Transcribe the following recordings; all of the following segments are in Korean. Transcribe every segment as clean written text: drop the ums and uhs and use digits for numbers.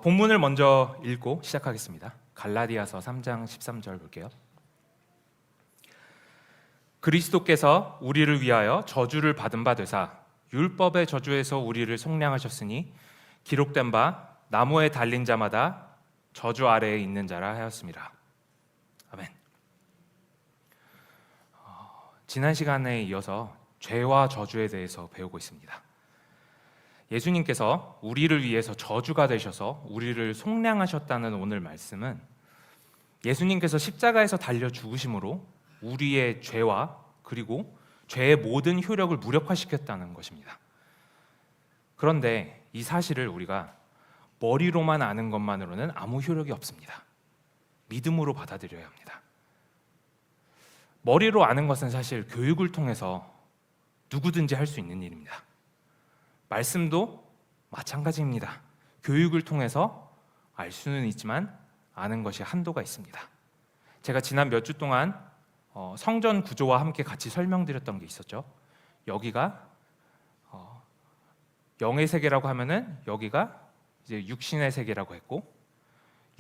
본문을 먼저 읽고 시작하겠습니다. 갈라디아서 3장 13절 볼게요. 그리스도께서 우리를 위하여 저주를 받은 바 되사 율법의 저주에서 우리를 속량하셨으니 기록된 바 나무에 달린 자마다 저주 아래에 있는 자라 하였습니다. 아멘. 지난 시간에 이어서 죄와 저주에 대해서 배우고 있습니다. 예수님께서 우리를 위해서 저주가 되셔서 우리를 속량하셨다는 오늘 말씀은 예수님께서 십자가에서 달려 죽으심으로 우리의 죄와 그리고 죄의 모든 효력을 무력화시켰다는 것입니다. 그런데 이 사실을 우리가 머리로만 아는 것만으로는 아무 효력이 없습니다. 믿음으로 받아들여야 합니다. 머리로 아는 것은 사실 교육을 통해서 누구든지 할 수 있는 일입니다. 말씀도 마찬가지입니다. 교육을 통해서 알 수는 있지만 아는 것이 한도가 있습니다. 제가 지난 몇 주 동안 성전 구조와 함께 같이 설명드렸던 게 있었죠. 여기가 영의 세계라고 하면은 여기가 이제 육신의 세계라고 했고,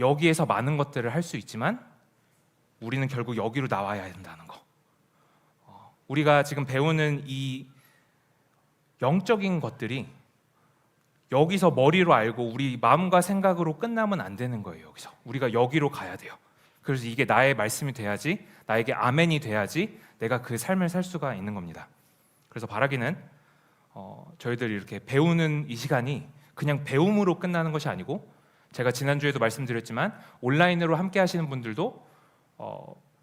여기에서 많은 것들을 할 수 있지만 우리는 결국 여기로 나와야 된다는 거. 우리가 지금 배우는 이 영적인 것들이 여기서 머리로 알고 우리 마음과 생각으로 끝나면 안 되는 거예요. 여기서 우리가 여기로 가야 돼요. 그래서 이게 나의 말씀이 돼야지, 나에게 아멘이 돼야지 내가 그 삶을 살 수가 있는 겁니다. 그래서 바라기는 저희들이 이렇게 배우는 이 시간이 그냥 배움으로 끝나는 것이 아니고, 제가 지난주에도 말씀드렸지만 온라인으로 함께 하시는 분들도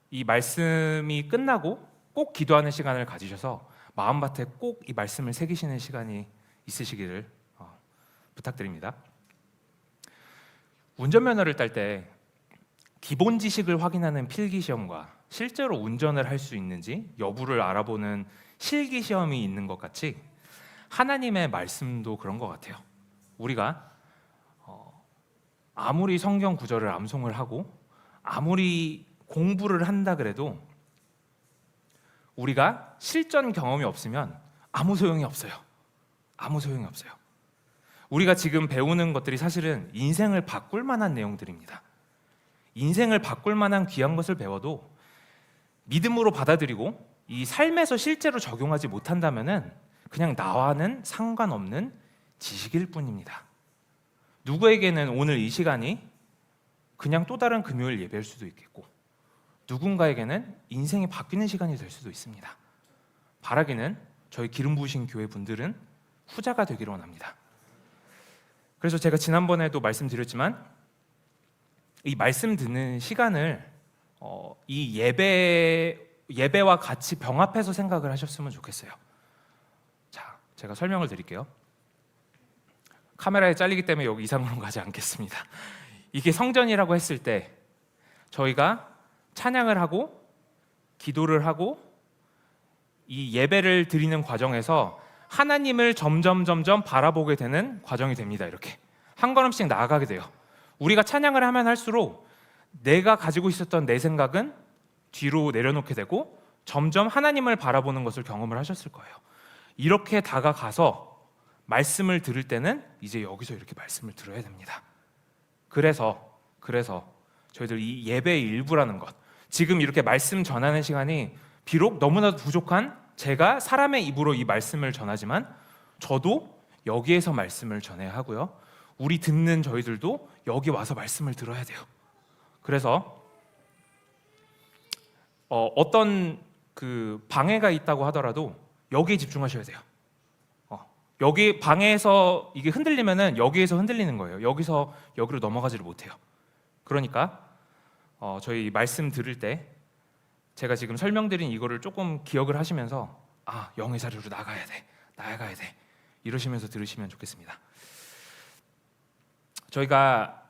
이 말씀이 끝나고 꼭 기도하는 시간을 가지셔서 마음밭에 꼭 이 말씀을 새기시는 시간이 있으시기를 부탁드립니다. 운전면허를 딸 때 기본 지식을 확인하는 필기시험과 실제로 운전을 할 수 있는지 여부를 알아보는 실기시험이 있는 것 같이 하나님의 말씀도 그런 것 같아요. 우리가 아무리 성경 구절을 암송을 하고 아무리 공부를 한다 그래도 우리가 실전 경험이 없으면 아무 소용이 없어요. 아무 소용이 없어요. 우리가 지금 배우는 것들이 사실은 인생을 바꿀 만한 내용들입니다. 인생을 바꿀 만한 귀한 것을 배워도 믿음으로 받아들이고 이 삶에서 실제로 적용하지 못한다면은 그냥 나와는 상관없는 지식일 뿐입니다. 누구에게는 오늘 이 시간이 그냥 또 다른 금요일 예배일 수도 있겠고, 누군가에게는 인생이 바뀌는 시간이 될 수도 있습니다. 바라기는 저희 기름 부으신 교회 분들은 후자가 되기를 원합니다. 그래서 제가 지난번에도 말씀드렸지만 이 말씀 듣는 시간을 이 예배와 같이 병합해서 생각을 하셨으면 좋겠어요. 자, 제가 설명을 드릴게요. 카메라에 잘리기 때문에 여기 이상으로 가지 않겠습니다. 이게 성전이라고 했을 때 저희가 찬양을 하고 기도를 하고 이 예배를 드리는 과정에서 하나님을 점점 바라보게 되는 과정이 됩니다. 이렇게 한 걸음씩 나아가게 돼요. 우리가 찬양을 하면 할수록 내가 가지고 있었던 내 생각은 뒤로 내려놓게 되고 점점 하나님을 바라보는 것을 경험을 하셨을 거예요. 이렇게 다가가서 말씀을 들을 때는 이제 여기서 이렇게 말씀을 들어야 됩니다. 그래서 저희들 이 예배의 일부라는 것, 지금 이렇게 말씀 전하는 시간이 비록 너무나도 부족한 제가 사람의 입으로 이 말씀을 전하지만 저도 여기에서 말씀을 전해야 하고요, 우리 듣는 저희들도 여기 와서 말씀을 들어야 돼요. 그래서 어떤 그 방해가 있다고 하더라도 여기에 집중하셔야 돼요. 여기 방에서 이게 흔들리면은 여기에서 흔들리는 거예요. 여기서 여기로 넘어가지를 못해요. 그러니까 저희 말씀 들을 때 제가 지금 설명드린 이거를 조금 기억을 하시면서 영의 자리로 나가야 돼 이러시면서 들으시면 좋겠습니다. 저희가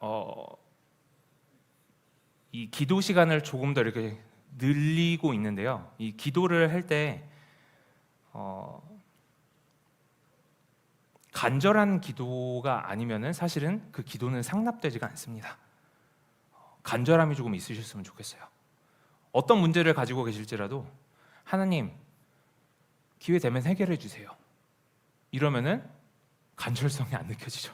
이 기도 시간을 조금 더 이렇게 늘리고 있는데요, 이 기도를 할 때 간절한 기도가 아니면은 사실은 그 기도는 상납되지가 않습니다. 간절함이 조금 있으셨으면 좋겠어요. 어떤 문제를 가지고 계실지라도 하나님 기회 되면 해결해 주세요 이러면은 간절성이 안 느껴지죠.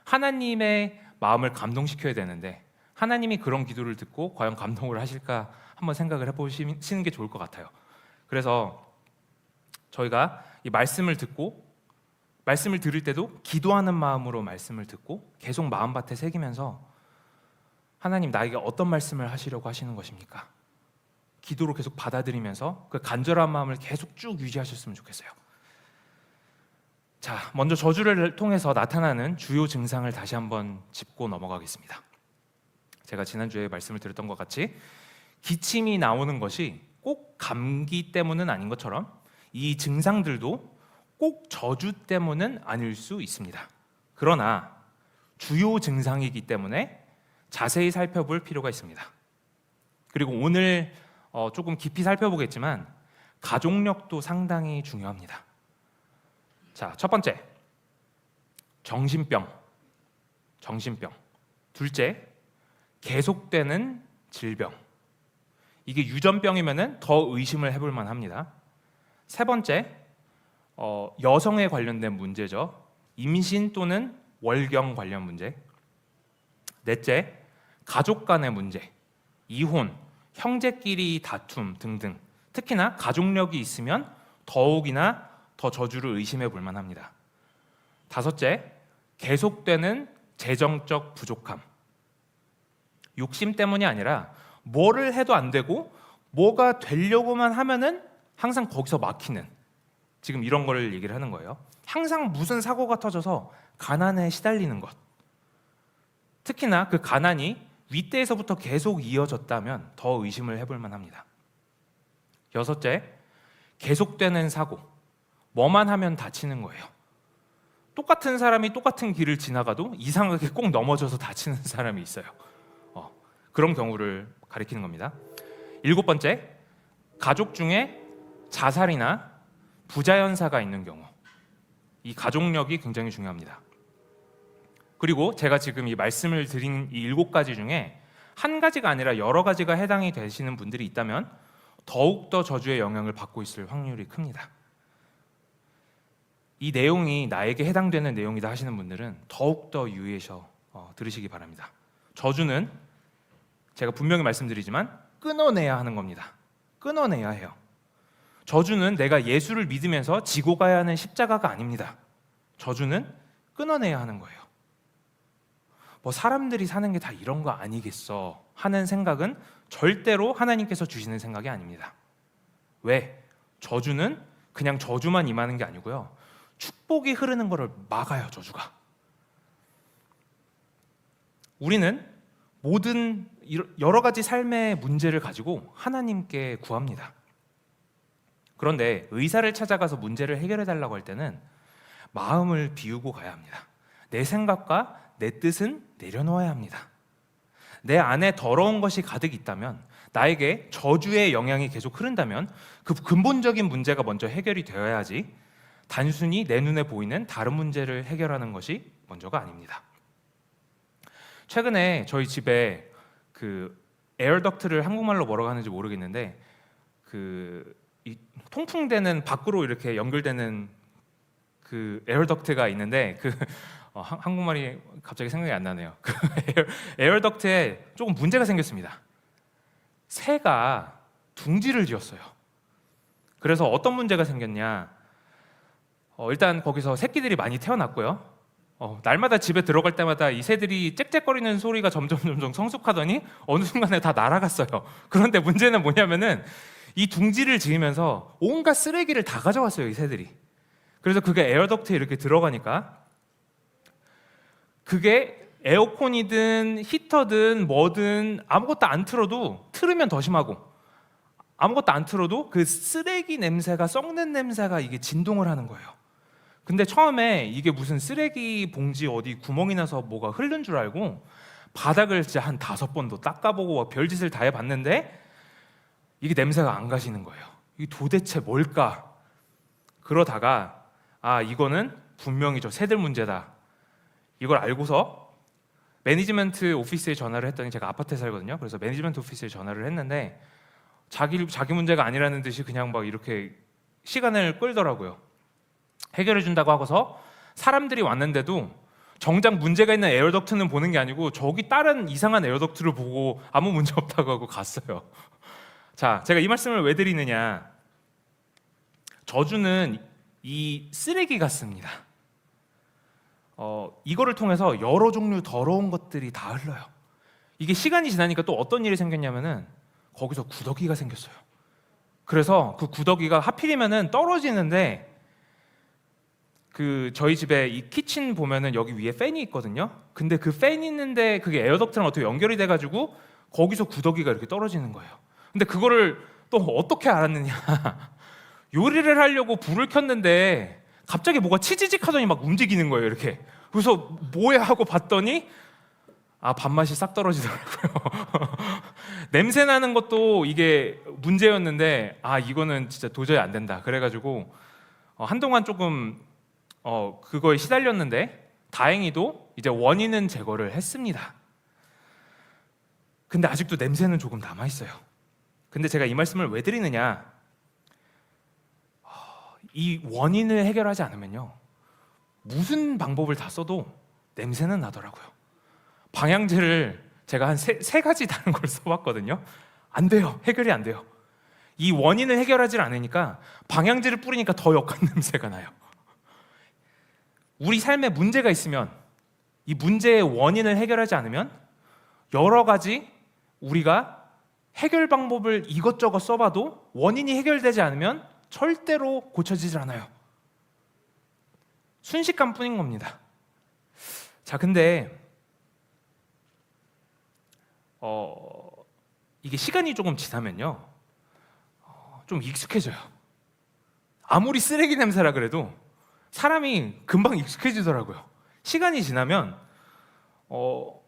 하나님의 마음을 감동시켜야 되는데 하나님이 그런 기도를 듣고 과연 감동을 하실까 한번 생각을 해보시는 게 좋을 것 같아요. 그래서 저희가 이 말씀을 듣고 말씀을 들을 때도 기도하는 마음으로 말씀을 듣고 계속 마음밭에 새기면서 하나님 나에게 어떤 말씀을 하시려고 하시는 것입니까? 기도로 계속 받아들이면서 그 간절한 마음을 계속 쭉 유지하셨으면 좋겠어요. 자, 먼저 저주를 통해서 나타나는 주요 증상을 다시 한번 짚고 넘어가겠습니다. 제가 지난주에 말씀을 드렸던 것 같이 기침이 나오는 것이 꼭 감기 때문은 아닌 것처럼 이 증상들도 꼭 저주 때문은 아닐 수 있습니다. 그러나 주요 증상이기 때문에 자세히 살펴볼 필요가 있습니다. 그리고 오늘 조금 깊이 살펴보겠지만 가족력도 상당히 중요합니다. 자, 첫 번째, 정신병. 둘째, 계속되는 질병. 이게 유전병이면은 더 의심을 해볼 만합니다. 세 번째, 여성에 관련된 문제죠. 임신 또는 월경 관련 문제. 넷째, 가족 간의 문제, 이혼, 형제끼리 다툼 등등. 특히나 가족력이 있으면 더욱이나 더 저주를 의심해 볼 만합니다. 다섯째, 계속되는 재정적 부족함. 욕심 때문이 아니라 뭐를 해도 안 되고 뭐가 되려고만 하면은 항상 거기서 막히는, 지금 이런 걸 얘기를 하는 거예요. 항상 무슨 사고가 터져서 가난에 시달리는 것. 특히나 그 가난이 윗대에서부터 계속 이어졌다면 더 의심을 해볼 만합니다. 여섯째, 계속되는 사고. 뭐만 하면 다치는 거예요. 똑같은 사람이 똑같은 길을 지나가도 이상하게 꼭 넘어져서 다치는 사람이 있어요. 그런 경우를 가리키는 겁니다. 일곱 번째, 가족 중에 자살이나 부자연사가 있는 경우. 이 가족력이 굉장히 중요합니다. 그리고 제가 지금 이 말씀을 드린 이 7가지 중에 한 가지가 아니라 여러 가지가 해당이 되시는 분들이 있다면 더욱더 저주의 영향을 받고 있을 확률이 큽니다. 이 내용이 나에게 해당되는 내용이다 하시는 분들은 더욱더 유의해서 들으시기 바랍니다. 저주는 제가 분명히 말씀드리지만 끊어내야 하는 겁니다. 끊어내야 해요. 저주는 내가 예수를 믿으면서 지고 가야 하는 십자가가 아닙니다. 저주는 끊어내야 하는 거예요. 뭐 사람들이 사는 게 다 이런 거 아니겠어 하는 생각은 절대로 하나님께서 주시는 생각이 아닙니다. 왜? 저주는 그냥 저주만 임하는 게 아니고요. 축복이 흐르는 것을 막아요, 저주가. 우리는 모든 여러 가지 삶의 문제를 가지고 하나님께 구합니다. 그런데 의사를 찾아가서 문제를 해결해 달라고 할 때는 마음을 비우고 가야 합니다. 내 생각과 내 뜻은 내려놓아야 합니다. 내 안에 더러운 것이 가득 있다면, 나에게 저주의 영향이 계속 흐른다면 그 근본적인 문제가 먼저 해결이 되어야지 단순히 내 눈에 보이는 다른 문제를 해결하는 것이 먼저가 아닙니다. 최근에 저희 집에 그 에어덕트를 한국말로 뭐라고 하는지 모르겠는데 이 통풍되는 밖으로 이렇게 연결되는 그 에어덕트가 있는데 한국말이 갑자기 생각이 안 나네요. 그 에어덕트에 조금 문제가 생겼습니다. 새가 둥지를 지었어요. 그래서 어떤 문제가 생겼냐? 일단 거기서 새끼들이 많이 태어났고요. 날마다 집에 들어갈 때마다 이 새들이 짹짹거리는 소리가 점점 성숙하더니 어느 순간에 다 날아갔어요. 그런데 문제는 뭐냐면은 이 둥지를 지으면서 온갖 쓰레기를 다 가져왔어요, 이 새들이. 그래서 그게 에어덕트에 이렇게 들어가니까 그게 에어컨이든 히터든 뭐든 아무것도 안 틀어도, 틀으면 더 심하고 아무것도 안 틀어도 그 쓰레기 냄새가, 썩는 냄새가 이게 진동을 하는 거예요. 근데 처음에 이게 무슨 쓰레기 봉지 어디 구멍이 나서 뭐가 흐른 줄 알고 바닥을 진짜 한 5번도 닦아보고 별짓을 다 해봤는데 이게 냄새가 안 가시는 거예요. 이게 도대체 뭘까? 그러다가 이거는 분명히 저 새들 문제다. 이걸 알고서 매니지먼트 오피스에 전화를 했더니, 제가 아파트에 살거든요. 그래서 매니지먼트 오피스에 전화를 했는데 자기 문제가 아니라는 듯이 그냥 막 이렇게 시간을 끌더라고요. 해결해 준다고 하고서 사람들이 왔는데도 정작 문제가 있는 에어덕트는 보는 게 아니고 저기 다른 이상한 에어덕트를 보고 아무 문제 없다고 하고 갔어요. 자, 제가 이 말씀을 왜 드리느냐? 저주는 이 쓰레기 같습니다. 이거를 통해서 여러 종류 더러운 것들이 다 흘러요. 이게 시간이 지나니까 또 어떤 일이 생겼냐면은 거기서 구더기가 생겼어요. 그래서 그 구더기가 하필이면은 떨어지는데 그 저희 집에 이 키친 보면은 여기 위에 팬이 있거든요. 근데 그 팬 있는데 그게 에어덕트랑 어떻게 연결이 돼가지고 거기서 구더기가 이렇게 떨어지는 거예요. 근데 그거를 또 어떻게 알았느냐? 요리를 하려고 불을 켰는데 갑자기 뭐가 치지직 하더니 막 움직이는 거예요, 이렇게. 그래서 뭐야 하고 봤더니 밥맛이 싹 떨어지더라고요. 냄새 나는 것도 이게 문제였는데 이거는 진짜 도저히 안 된다. 그래가지고 한동안 조금 그거에 시달렸는데 다행히도 이제 원인은 제거를 했습니다. 근데 아직도 냄새는 조금 남아 있어요. 근데 제가 이 말씀을 왜 드리느냐? 이 원인을 해결하지 않으면요, 무슨 방법을 다 써도 냄새는 나더라고요. 방향제를 제가 한 세 가지 다른 걸 써봤거든요. 안 돼요. 해결이 안 돼요. 이 원인을 해결하지 않으니까 방향제를 뿌리니까 더 역한 냄새가 나요. 우리 삶에 문제가 있으면 이 문제의 원인을 해결하지 않으면 여러 가지 우리가 해결 방법을 이것저것 써봐도 원인이 해결되지 않으면 절대로 고쳐지질 않아요. 순식간뿐인 겁니다. 자, 근데 이게 시간이 조금 지나면요, 좀 익숙해져요. 아무리 쓰레기 냄새라 그래도 사람이 금방 익숙해지더라고요. 시간이 지나면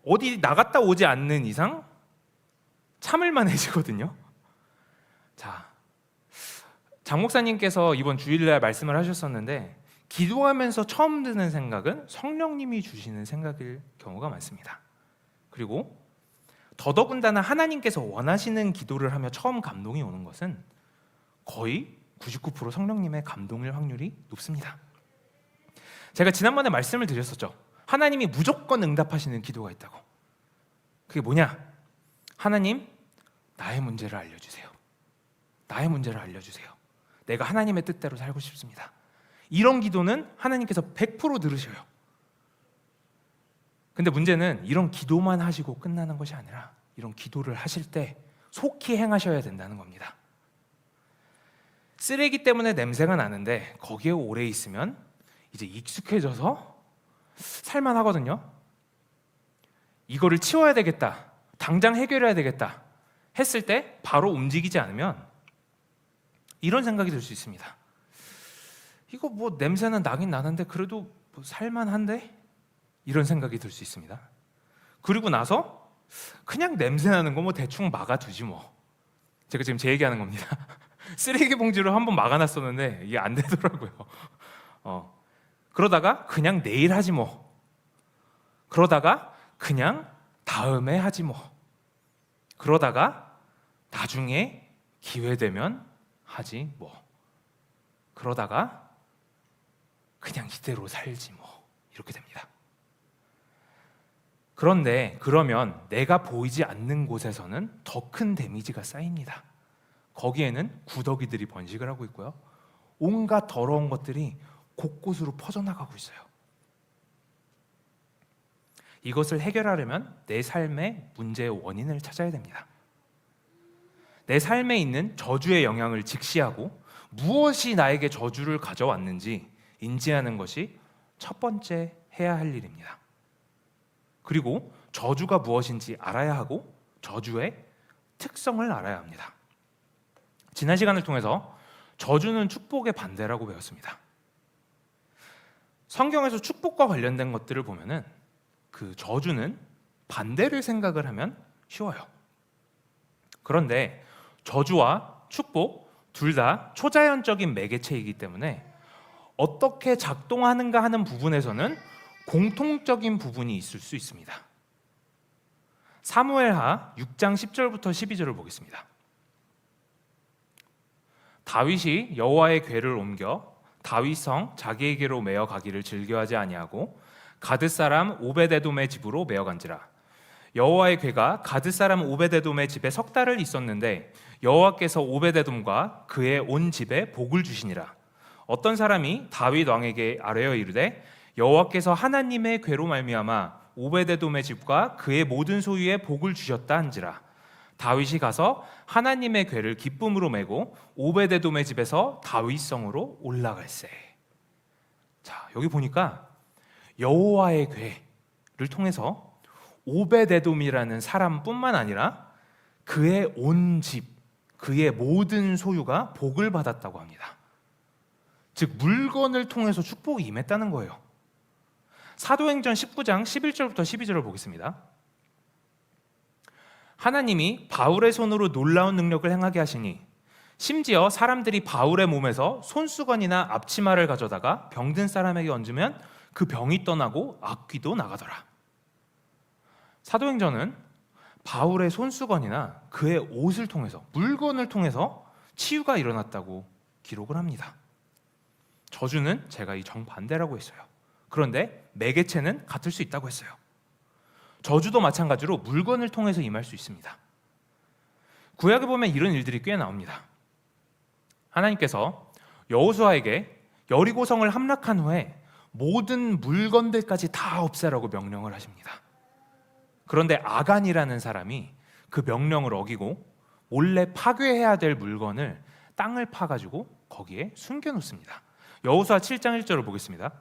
어디 나갔다 오지 않는 이상 참을만해지거든요. 자, 장 목사님께서 이번 주일날 말씀을 하셨었는데 기도하면서 처음 드는 생각은 성령님이 주시는 생각일 경우가 많습니다. 그리고 더더군다나 하나님께서 원하시는 기도를 하며 처음 감동이 오는 것은 거의 99% 성령님의 감동일 확률이 높습니다. 제가 지난번에 말씀을 드렸었죠. 하나님이 무조건 응답하시는 기도가 있다고. 그게 뭐냐? 하나님, 나의 문제를 알려주세요. 나의 문제를 알려주세요. 내가 하나님의 뜻대로 살고 싶습니다. 이런 기도는 하나님께서 100% 들으셔요. 근데 문제는 이런 기도만 하시고 끝나는 것이 아니라 이런 기도를 하실 때 속히 행하셔야 된다는 겁니다. 쓰레기 때문에 냄새가 나는데 거기에 오래 있으면 이제 익숙해져서 살만하거든요. 이거를 치워야 되겠다, 당장 해결해야 되겠다 했을 때 바로 움직이지 않으면 이런 생각이 들 수 있습니다. 이거 뭐 냄새는 나긴 나는데 그래도 뭐 살만한데? 이런 생각이 들 수 있습니다. 그리고 나서 그냥 냄새 나는 거 뭐 대충 막아두지 뭐. 제가 지금 제 얘기하는 겁니다. 쓰레기 봉지로 한번 막아놨었는데 이게 안 되더라고요. 그러다가 그냥 내일 하지 뭐. 그러다가 그냥 다음에 하지 뭐. 그러다가 나중에 기회 되면 하지 뭐. 그러다가 그냥 이대로 살지 뭐. 이렇게 됩니다. 그런데 그러면 내가 보이지 않는 곳에서는 더 큰 데미지가 쌓입니다. 거기에는 구더기들이 번식을 하고 있고요, 온갖 더러운 것들이 곳곳으로 퍼져나가고 있어요. 이것을 해결하려면 내 삶의 문제의 원인을 찾아야 됩니다. 내 삶에 있는 저주의 영향을 직시하고 무엇이 나에게 저주를 가져왔는지 인지하는 것이 첫 번째 해야 할 일입니다. 그리고 저주가 무엇인지 알아야 하고 저주의 특성을 알아야 합니다. 지난 시간을 통해서 저주는 축복의 반대라고 배웠습니다. 성경에서 축복과 관련된 것들을 보면은 그 저주는 반대를 생각을 하면 쉬워요. 그런데 저주와 축복 둘 다 초자연적인 매개체이기 때문에 어떻게 작동하는가 하는 부분에서는 공통적인 부분이 있을 수 있습니다. 사무엘하 6장 10절부터 12절을 보겠습니다. 다윗이 여호와의 궤를 옮겨 다윗성 자기에게로 메어 가기를 즐겨하지 아니하고 가드 사람 오베데돔의 집으로 메어간지라. 여호와의 궤가 가드 사람 오베데돔의 집에 석 달을 있었는데 여호와께서 오베데돔과 그의 온 집에 복을 주시니라. 어떤 사람이 다윗 왕에게 아뢰어 이르되 여호와께서 하나님의 궤로 말미암아 오베데돔의 집과 그의 모든 소유에 복을 주셨다 한지라. 다윗이 가서 하나님의 궤를 기쁨으로 메고 오베데돔의 집에서 다윗성으로 올라갈세. 자, 여기 보니까 여호와의 궤를 통해서 오베데돔이라는 사람뿐만 아니라 그의 온 집, 그의 모든 소유가 복을 받았다고 합니다. 즉 물건을 통해서 축복이 임했다는 거예요. 사도행전 19장 11절부터 12절을 보겠습니다. 하나님이 바울의 손으로 놀라운 능력을 행하게 하시니 심지어 사람들이 바울의 몸에서 손수건이나 앞치마를 가져다가 병든 사람에게 얹으면 그 병이 떠나고 악귀도 나가더라. 사도행전은 바울의 손수건이나 그의 옷을 통해서, 물건을 통해서 치유가 일어났다고 기록을 합니다. 저주는 제가 이 정반대라고 했어요. 그런데 매개체는 같을 수 있다고 했어요. 저주도 마찬가지로 물건을 통해서 임할 수 있습니다. 구약에 보면 이런 일들이 꽤 나옵니다. 하나님께서 여호수아에게 여리고성을 함락한 후에 모든 물건들까지 다 없애라고 명령을 하십니다. 그런데 아간이라는 사람이 그 명령을 어기고 몰래 파괴해야 될 물건을 땅을 파가지고 거기에 숨겨놓습니다. 여호수아 7장 1절을 보겠습니다.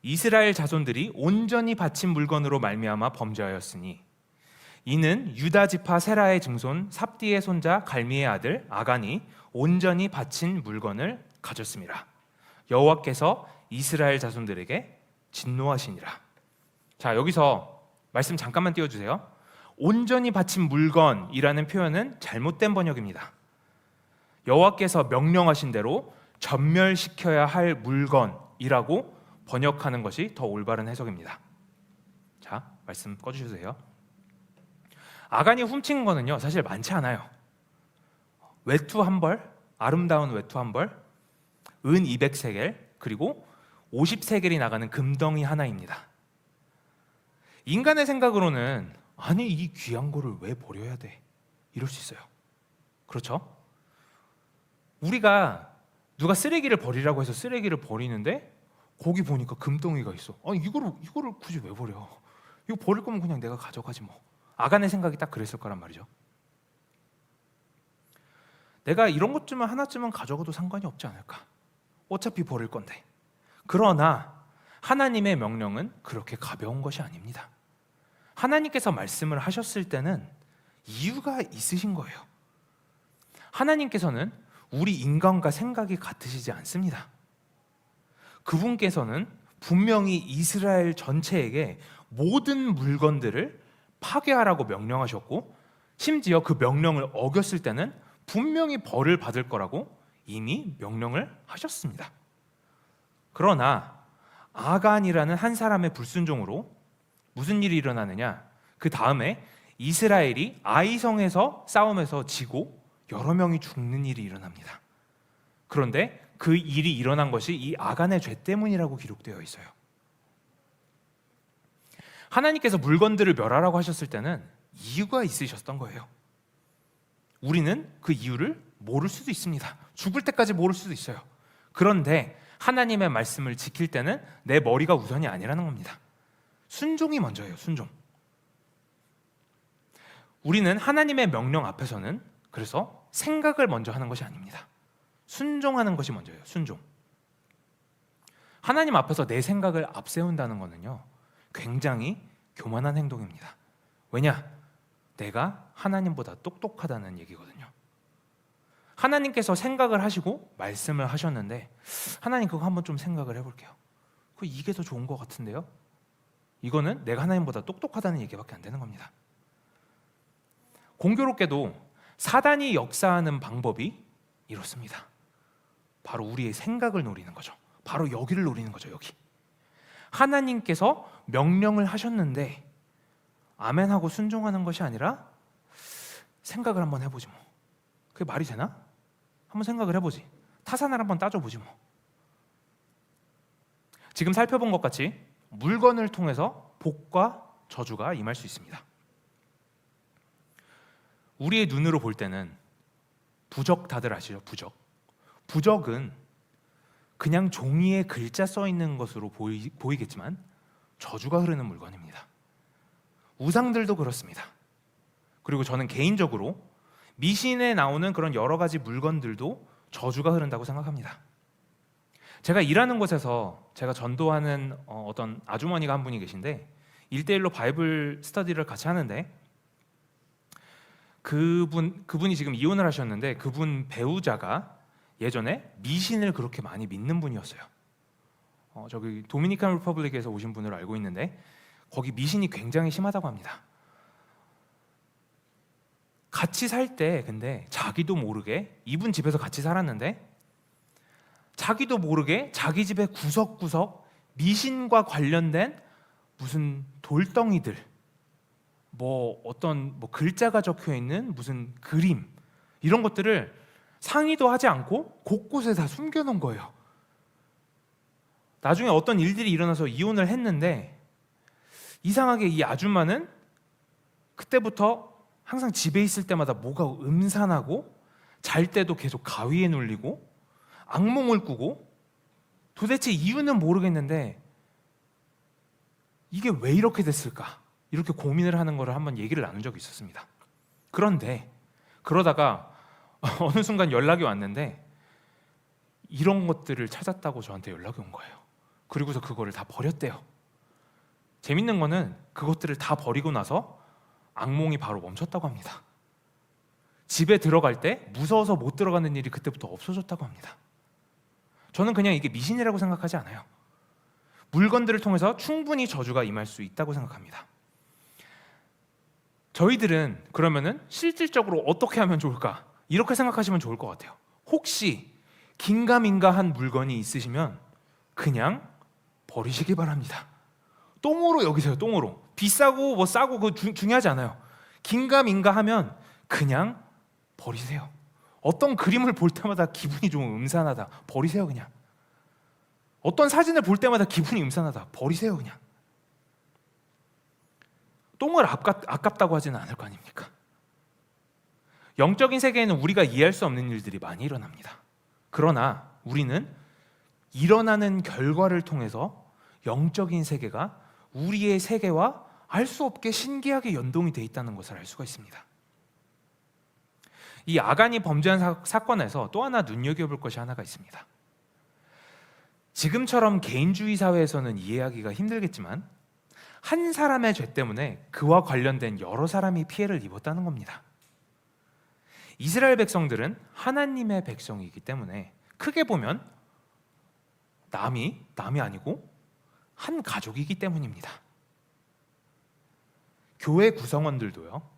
이스라엘 자손들이 온전히 바친 물건으로 말미암아 범죄하였으니 이는 유다 지파 세라의 증손 삽디의 손자 갈미의 아들 아간이 온전히 바친 물건을 가졌습니다. 여호와께서 이스라엘 자손들에게 진노하시니라. 자, 여기서 말씀 잠깐만 띄워주세요. 온전히 바친 물건이라는 표현은 잘못된 번역입니다. 여호와께서 명령하신 대로 전멸시켜야 할 물건이라고 번역하는 것이 더 올바른 해석입니다. 자, 말씀 꺼주세요. 아간이 훔친 거는요 사실 많지 않아요. 외투 한 벌, 아름다운 외투 한 벌, 은 200세겔, 그리고 50세겔이 나가는 금덩이 하나입니다. 인간의 생각으로는 아니 이 귀한 거를 왜 버려야 돼? 이럴 수 있어요. 그렇죠? 우리가 누가 쓰레기를 버리라고 해서 쓰레기를 버리는데 거기 보니까 금덩이가 있어. 아니 이거를 굳이 왜 버려? 이거 버릴 거면 그냥 내가 가져가지 뭐. 아간의 생각이 딱 그랬을 거란 말이죠. 내가 이런 것쯤은 하나쯤은 가져가도 상관이 없지 않을까? 어차피 버릴 건데. 그러나 하나님의 명령은 그렇게 가벼운 것이 아닙니다. 하나님께서 말씀을 하셨을 때는 이유가 있으신 거예요. 하나님께서는 우리 인간과 생각이 같으시지 않습니다. 그분께서는 분명히 이스라엘 전체에게 모든 물건들을 파괴하라고 명령하셨고 심지어 그 명령을 어겼을 때는 분명히 벌을 받을 거라고 이미 명령을 하셨습니다. 그러나 아간이라는 한 사람의 불순종으로 무슨 일이 일어나느냐? 그 다음에 이스라엘이 아이성에서 싸움에서 지고 여러 명이 죽는 일이 일어납니다. 그런데 그 일이 일어난 것이 이 아간의 죄 때문이라고 기록되어 있어요. 하나님께서 물건들을 멸하라고 하셨을 때는 이유가 있으셨던 거예요. 우리는 그 이유를 모를 수도 있습니다. 죽을 때까지 모를 수도 있어요. 그런데 하나님의 말씀을 지킬 때는 내 머리가 우선이 아니라는 겁니다. 순종이 먼저예요. 순종. 우리는 하나님의 명령 앞에서는 그래서 생각을 먼저 하는 것이 아닙니다. 순종하는 것이 먼저예요. 순종. 하나님 앞에서 내 생각을 앞세운다는 것은요 굉장히 교만한 행동입니다. 왜냐? 내가 하나님보다 똑똑하다는 얘기거든요. 하나님께서 생각을 하시고 말씀을 하셨는데 하나님 그거 한번 좀 생각을 해볼게요. 이게 더 좋은 것 같은데요? 이거는 내가 하나님보다 똑똑하다는 얘기밖에 안 되는 겁니다. 공교롭게도 사단이 역사하는 방법이 이렇습니다. 바로 우리의 생각을 노리는 거죠. 바로 여기를 노리는 거죠. 여기. 하나님께서 명령을 하셨는데 아멘하고 순종하는 것이 아니라 생각을 한번 해보지 뭐. 그게 말이 되나? 한번 생각을 해보지. 타산을 한번 따져보지 뭐. 지금 살펴본 것 같이 물건을 통해서 복과 저주가 임할 수 있습니다. 우리의 눈으로 볼 때는 부적, 다들 아시죠? 부적은 그냥 종이에 글자 써 있는 것으로 보이겠지만 저주가 흐르는 물건입니다. 우상들도 그렇습니다. 그리고 저는 개인적으로 미신에 나오는 그런 여러 가지 물건들도 저주가 흐른다고 생각합니다. 제가 일하는 곳에서 제가 전도하는 어떤 아주머니가 한 분이 계신데 1대1로 바이블 스터디를 같이 하는데 그분이 지금 이혼을 하셨는데 그분 배우자가 예전에 미신을 그렇게 많이 믿는 분이었어요. 저기 도미니칸 리퍼블릭에서 오신 분으로 알고 있는데 거기 미신이 굉장히 심하다고 합니다. 같이 살 때 근데 자기도 모르게 이분 집에서 같이 살았는데 자기도 모르게 자기 집의 구석구석 미신과 관련된 무슨 돌덩이들, 어떤 글자가 적혀 있는 무슨 그림 이런 것들을 상의도 하지 않고 곳곳에 다 숨겨놓은 거예요. 나중에 어떤 일들이 일어나서 이혼을 했는데 이상하게 이 아줌마는 그때부터 항상 집에 있을 때마다 뭐가 음산하고 잘 때도 계속 가위에 눌리고 악몽을 꾸고 도대체 이유는 모르겠는데 이게 왜 이렇게 됐을까? 이렇게 고민을 하는 거를 한번 얘기를 나눈 적이 있었습니다. 그런데 그러다가 어느 순간 연락이 왔는데 이런 것들을 찾았다고 저한테 연락이 온 거예요. 그리고서 그거를 다 버렸대요. 재밌는 거는 그것들을 다 버리고 나서 악몽이 바로 멈췄다고 합니다. 집에 들어갈 때 무서워서 못 들어가는 일이 그때부터 없어졌다고 합니다. 저는 그냥 이게 미신이라고 생각하지 않아요. 물건들을 통해서 충분히 저주가 임할 수 있다고 생각합니다. 저희들은 그러면은 실질적으로 어떻게 하면 좋을까? 이렇게 생각하시면 좋을 것 같아요. 혹시 긴가민가한 물건이 있으시면 그냥 버리시기 바랍니다. 똥으로 여기세요. 똥으로. 비싸고 싸고 그거 중요하지 않아요. 긴가민가하면 그냥 버리세요. 어떤 그림을 볼 때마다 기분이 좀 음산하다. 버리세요 그냥. 어떤 사진을 볼 때마다 기분이 음산하다. 버리세요 그냥. 똥을 아깝다고 하지는 않을 거 아닙니까? 영적인 세계에는 우리가 이해할 수 없는 일들이 많이 일어납니다. 그러나 우리는 일어나는 결과를 통해서 영적인 세계가 우리의 세계와 알 수 없게 신기하게 연동이 돼 있다는 것을 알 수가 있습니다. 이 아간이 범죄한 사건에서 또 하나 눈여겨볼 것이 하나가 있습니다. 지금처럼 개인주의 사회에서는 이해하기가 힘들겠지만 한 사람의 죄 때문에 그와 관련된 여러 사람이 피해를 입었다는 겁니다. 이스라엘 백성들은 하나님의 백성이기 때문에 크게 보면 남이 아니고 한 가족이기 때문입니다. 교회 구성원들도요.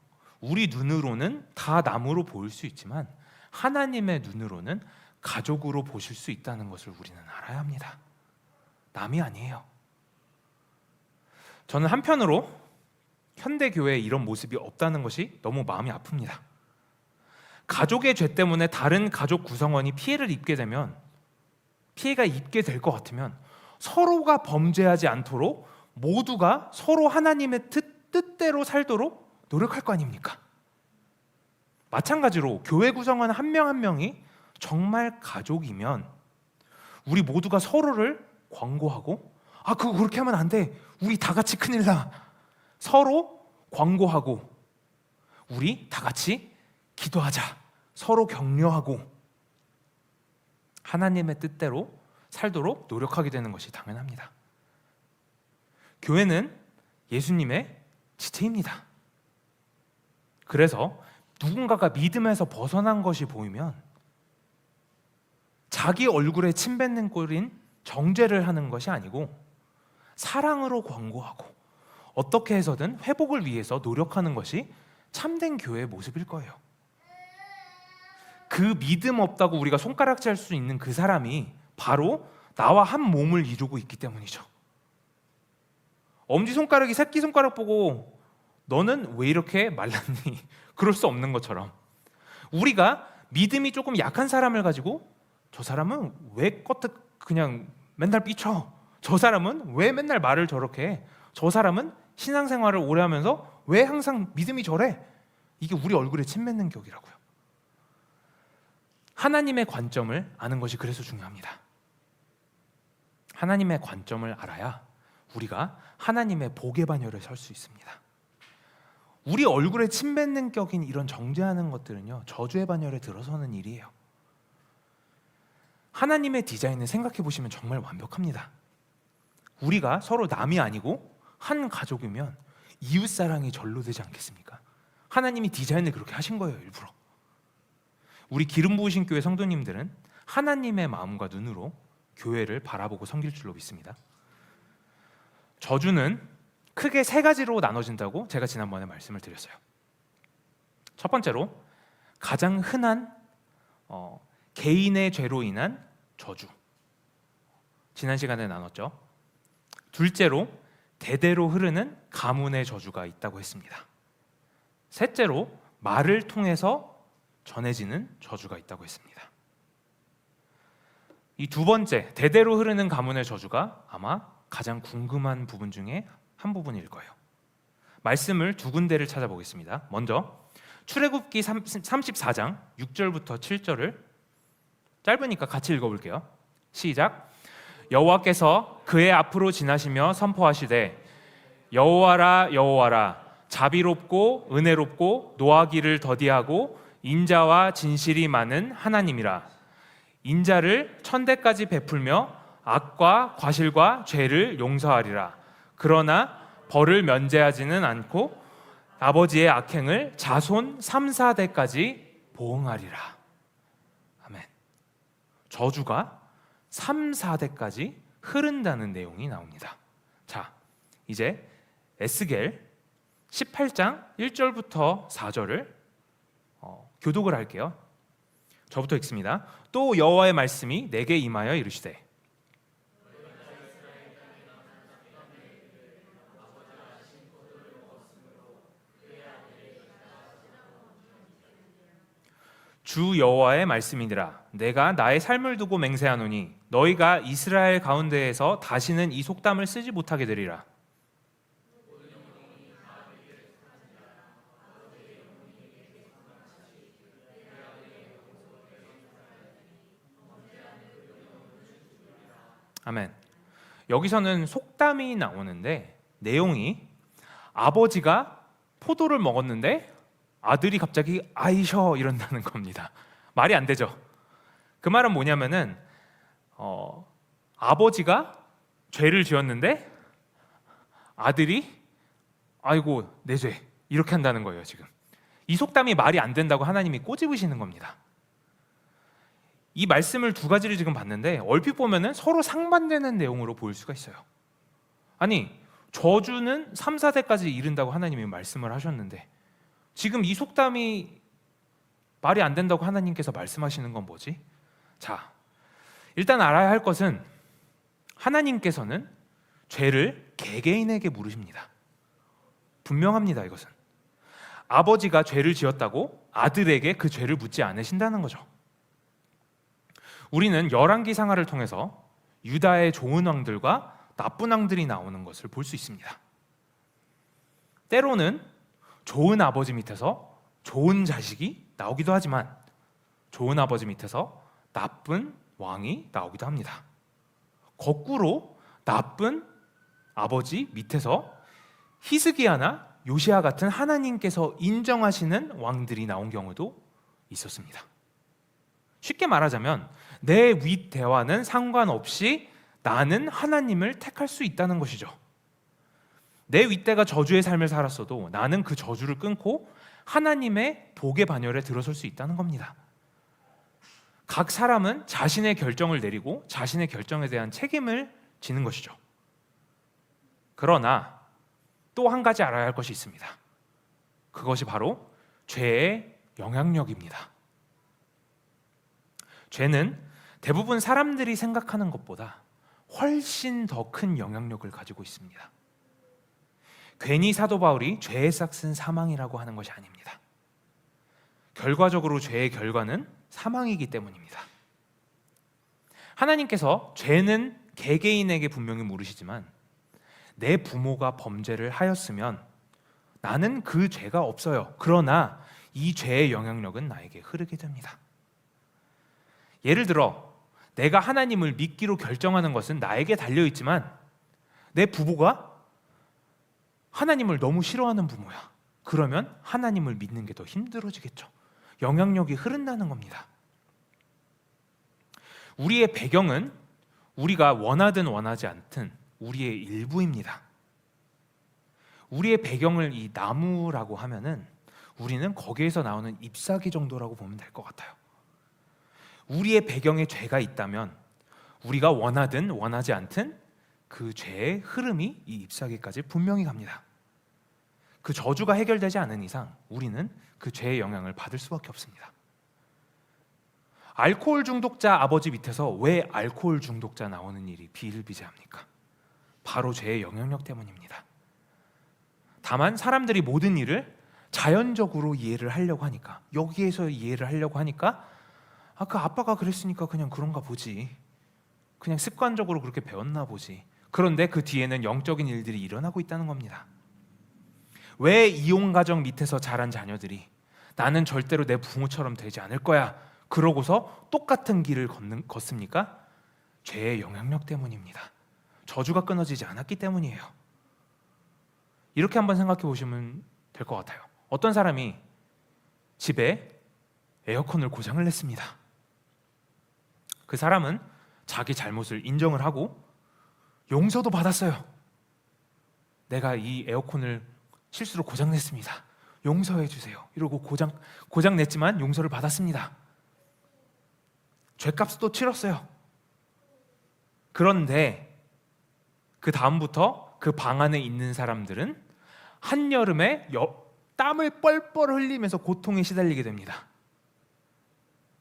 우리 눈으로는 다 남으로 보일 수 있지만 하나님의 눈으로는 가족으로 보실 수 있다는 것을 우리는 알아야 합니다. 남이 아니에요. 저는 한편으로 현대 교회에 이런 모습이 없다는 것이 너무 마음이 아픕니다. 가족의 죄 때문에 다른 가족 구성원이 피해를 입게 되면 피해가 입게 될 것 같으면 서로가 범죄하지 않도록 모두가 서로 하나님의 뜻대로 살도록 노력할 거 아닙니까? 마찬가지로 교회 구성원 한 명 한 명이 정말 가족이면 우리 모두가 서로를 권고하고 그거 그렇게 하면 안 돼. 우리 다 같이 큰일 나. 서로 권고하고 우리 다 같이 기도하자. 서로 격려하고 하나님의 뜻대로 살도록 노력하게 되는 것이 당연합니다. 교회는 예수님의 지체입니다. 그래서 누군가가 믿음에서 벗어난 것이 보이면 자기 얼굴에 침 뱉는 꼴인 정죄를 하는 것이 아니고 사랑으로 권고하고 어떻게 해서든 회복을 위해서 노력하는 것이 참된 교회의 모습일 거예요. 그 믿음 없다고 우리가 손가락질 할 수 있는 그 사람이 바로 나와 한 몸을 이루고 있기 때문이죠. 엄지손가락이 새끼손가락 보고 너는 왜 이렇게 말랐니? 그럴 수 없는 것처럼 우리가 믿음이 조금 약한 사람을 가지고 저 사람은 왜 껐듯 그냥 맨날 삐쳐? 저 사람은 왜 맨날 말을 저렇게 해? 저 사람은 신앙생활을 오래 하면서 왜 항상 믿음이 저래? 이게 우리 얼굴에 침 맺는 격이라고요. 하나님의 관점을 아는 것이 그래서 중요합니다. 하나님의 관점을 알아야 우리가 하나님의 복의 반열에 설 수 있습니다. 우리 얼굴에 침 뱉는 격인 이런 정죄하는 것들은요, 저주의 반열에 들어서는 일이에요. 하나님의 디자인을 생각해 보시면 정말 완벽합니다. 우리가 서로 남이 아니고 한 가족이면 이웃사랑이 절로 되지 않겠습니까? 하나님이 디자인을 그렇게 하신 거예요, 일부러. 우리 기름 부으신 교회 성도님들은 하나님의 마음과 눈으로 교회를 바라보고 섬길 줄로 믿습니다. 저주는 크게 세 가지로 나눠진다고 제가 지난번에 말씀을 드렸어요. 첫 번째로 가장 흔한 개인의 죄로 인한 저주, 지난 시간에 나눴죠. 둘째로 대대로 흐르는 가문의 저주가 있다고 했습니다. 셋째로 말을 통해서 전해지는 저주가 있다고 했습니다. 이 두 번째, 대대로 흐르는 가문의 저주가 아마 가장 궁금한 부분 중에 한 부분일 거예요. 말씀을 두 군데를 찾아보겠습니다. 먼저 출애굽기 34장 6절부터 7절을 짧으니까 같이 읽어볼게요. 시작. 여호와께서 그의 앞으로 지나시며 선포하시되 여호와라 여호와라 자비롭고 은혜롭고 노하기를 더디하고 인자와 진실이 많은 하나님이라. 인자를 천대까지 베풀며 악과 과실과 죄를 용서하리라. 그러나 벌을 면제하지는 않고 아버지의 악행을 자손 3, 4대까지 보응하리라. 아멘. 저주가 3, 4대까지 흐른다는 내용이 나옵니다. 자, 이제 에스겔 18장 1절부터 4절을 교독을 할게요. 저부터 읽습니다. 또 여호와의 말씀이 내게 임하여 이르시되 주 여호와의 말씀이니라. 내가 나의 삶을 두고 맹세하노니 너희가 이스라엘 가운데에서 다시는 이 속담을 쓰지 못하게 되리라. 아멘. 여기서는 속담이 나오는데 내용이 아버지가 포도를 먹었는데 아들이 갑자기 아이셔 이런다는 겁니다. 말이 안 되죠. 그 말은 뭐냐면은 아버지가 죄를 지었는데 아들이 아이고 내 죄 이렇게 한다는 거예요. 지금 이 속담이 말이 안 된다고 하나님이 꼬집으시는 겁니다. 이 말씀을 두 가지를 지금 봤는데 얼핏 보면은 서로 상반되는 내용으로 보일 수가 있어요. 아니 저주는 3, 4대까지 이른다고 하나님이 말씀을 하셨는데 지금 이 속담이 말이 안 된다고 하나님께서 말씀하시는 건 뭐지? 자, 일단 알아야 할 것은 하나님께서는 죄를 개개인에게 물으십니다. 분명합니다. 이것은 아버지가 죄를 지었다고 아들에게 그 죄를 묻지 않으신다는 거죠. 우리는 열왕기 상하를 통해서 유다의 좋은 왕들과 나쁜 왕들이 나오는 것을 볼 수 있습니다. 때로는 좋은 아버지 밑에서 좋은 자식이 나오기도 하지만 좋은 아버지 밑에서 나쁜 왕이 나오기도 합니다. 거꾸로 나쁜 아버지 밑에서 히스기야나 요시야 같은 하나님께서 인정하시는 왕들이 나온 경우도 있었습니다. 쉽게 말하자면 내 윗대와는 상관없이 나는 하나님을 택할 수 있다는 것이죠. 내 윗대가 저주의 삶을 살았어도 나는 그 저주를 끊고 하나님의 복의 반열에 들어설 수 있다는 겁니다. 각 사람은 자신의 결정을 내리고 자신의 결정에 대한 책임을 지는 것이죠. 그러나 또 한 가지 알아야 할 것이 있습니다. 그것이 바로 죄의 영향력입니다. 죄는 대부분 사람들이 생각하는 것보다 훨씬 더 큰 영향력을 가지고 있습니다. 괜히 사도 바울이 죄의 싹은 사망이라고 하는 것이 아닙니다. 결과적으로 죄의 결과는 사망이기 때문입니다. 하나님께서 죄는 개개인에게 분명히 물으시지만 내 부모가 범죄를 하였으면 나는 그 죄가 없어요. 그러나 이 죄의 영향력은 나에게 흐르게 됩니다. 예를 들어 내가 하나님을 믿기로 결정하는 것은 나에게 달려있지만 내 부모가 하나님을 너무 싫어하는 부모야. 그러면 하나님을 믿는 게 더 힘들어지겠죠. 영향력이 흐른다는 겁니다. 우리의 배경은 우리가 원하든 원하지 않든 우리의 일부입니다. 우리의 배경을 이 나무라고 하면은 우리는 거기에서 나오는 잎사귀 정도라고 보면 될 것 같아요. 우리의 배경에 죄가 있다면 우리가 원하든 원하지 않든 그 죄의 흐름이 이 잎사귀까지 분명히 갑니다. 그 저주가 해결되지 않은 이상 우리는 그 죄의 영향을 받을 수밖에 없습니다. 알코올 중독자 아버지 밑에서 왜 알코올 중독자 나오는 일이 비일비재합니까? 바로 죄의 영향력 때문입니다. 다만 사람들이 모든 일을 자연적으로 이해를 하려고 하니까, 여기에서 이해를 하려고 하니까 그 아빠가 그랬으니까 그냥 그런가 보지, 그냥 습관적으로 그렇게 배웠나 보지. 그런데 그 뒤에는 영적인 일들이 일어나고 있다는 겁니다. 왜 이혼가정 밑에서 자란 자녀들이 나는 절대로 내 부모처럼 되지 않을 거야 그러고서 똑같은 길을 걷습니까? 죄의 영향력 때문입니다. 저주가 끊어지지 않았기 때문이에요. 이렇게 한번 생각해 보시면 될 것 같아요. 어떤 사람이 집에 에어컨을 고장을 냈습니다. 그 사람은 자기 잘못을 인정을 하고 용서도 받았어요. 내가 이 에어컨을 실수로 고장 냈습니다. 용서해 주세요. 이러고 고장 냈지만 용서를 받았습니다. 죄값도 치렀어요. 그런데 그 다음부터 그 방 안에 있는 사람들은 한여름에 땀을 뻘뻘 흘리면서 고통에 시달리게 됩니다.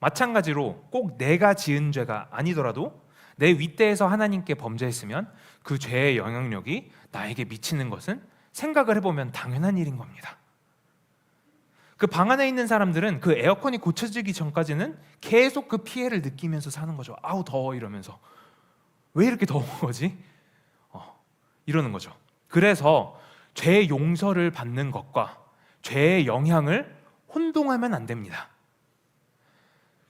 마찬가지로 꼭 내가 지은 죄가 아니더라도 내 윗대에서 하나님께 범죄했으면 그 죄의 영향력이 나에게 미치는 것은 생각을 해보면 당연한 일인 겁니다. 그 방 안에 있는 사람들은 그 에어컨이 고쳐지기 전까지는 계속 그 피해를 느끼면서 사는 거죠. 아우 더워 이러면서. 왜 이렇게 더운 거지? 이러는 거죠. 그래서 죄의 용서를 받는 것과 죄의 영향을 혼동하면 안 됩니다.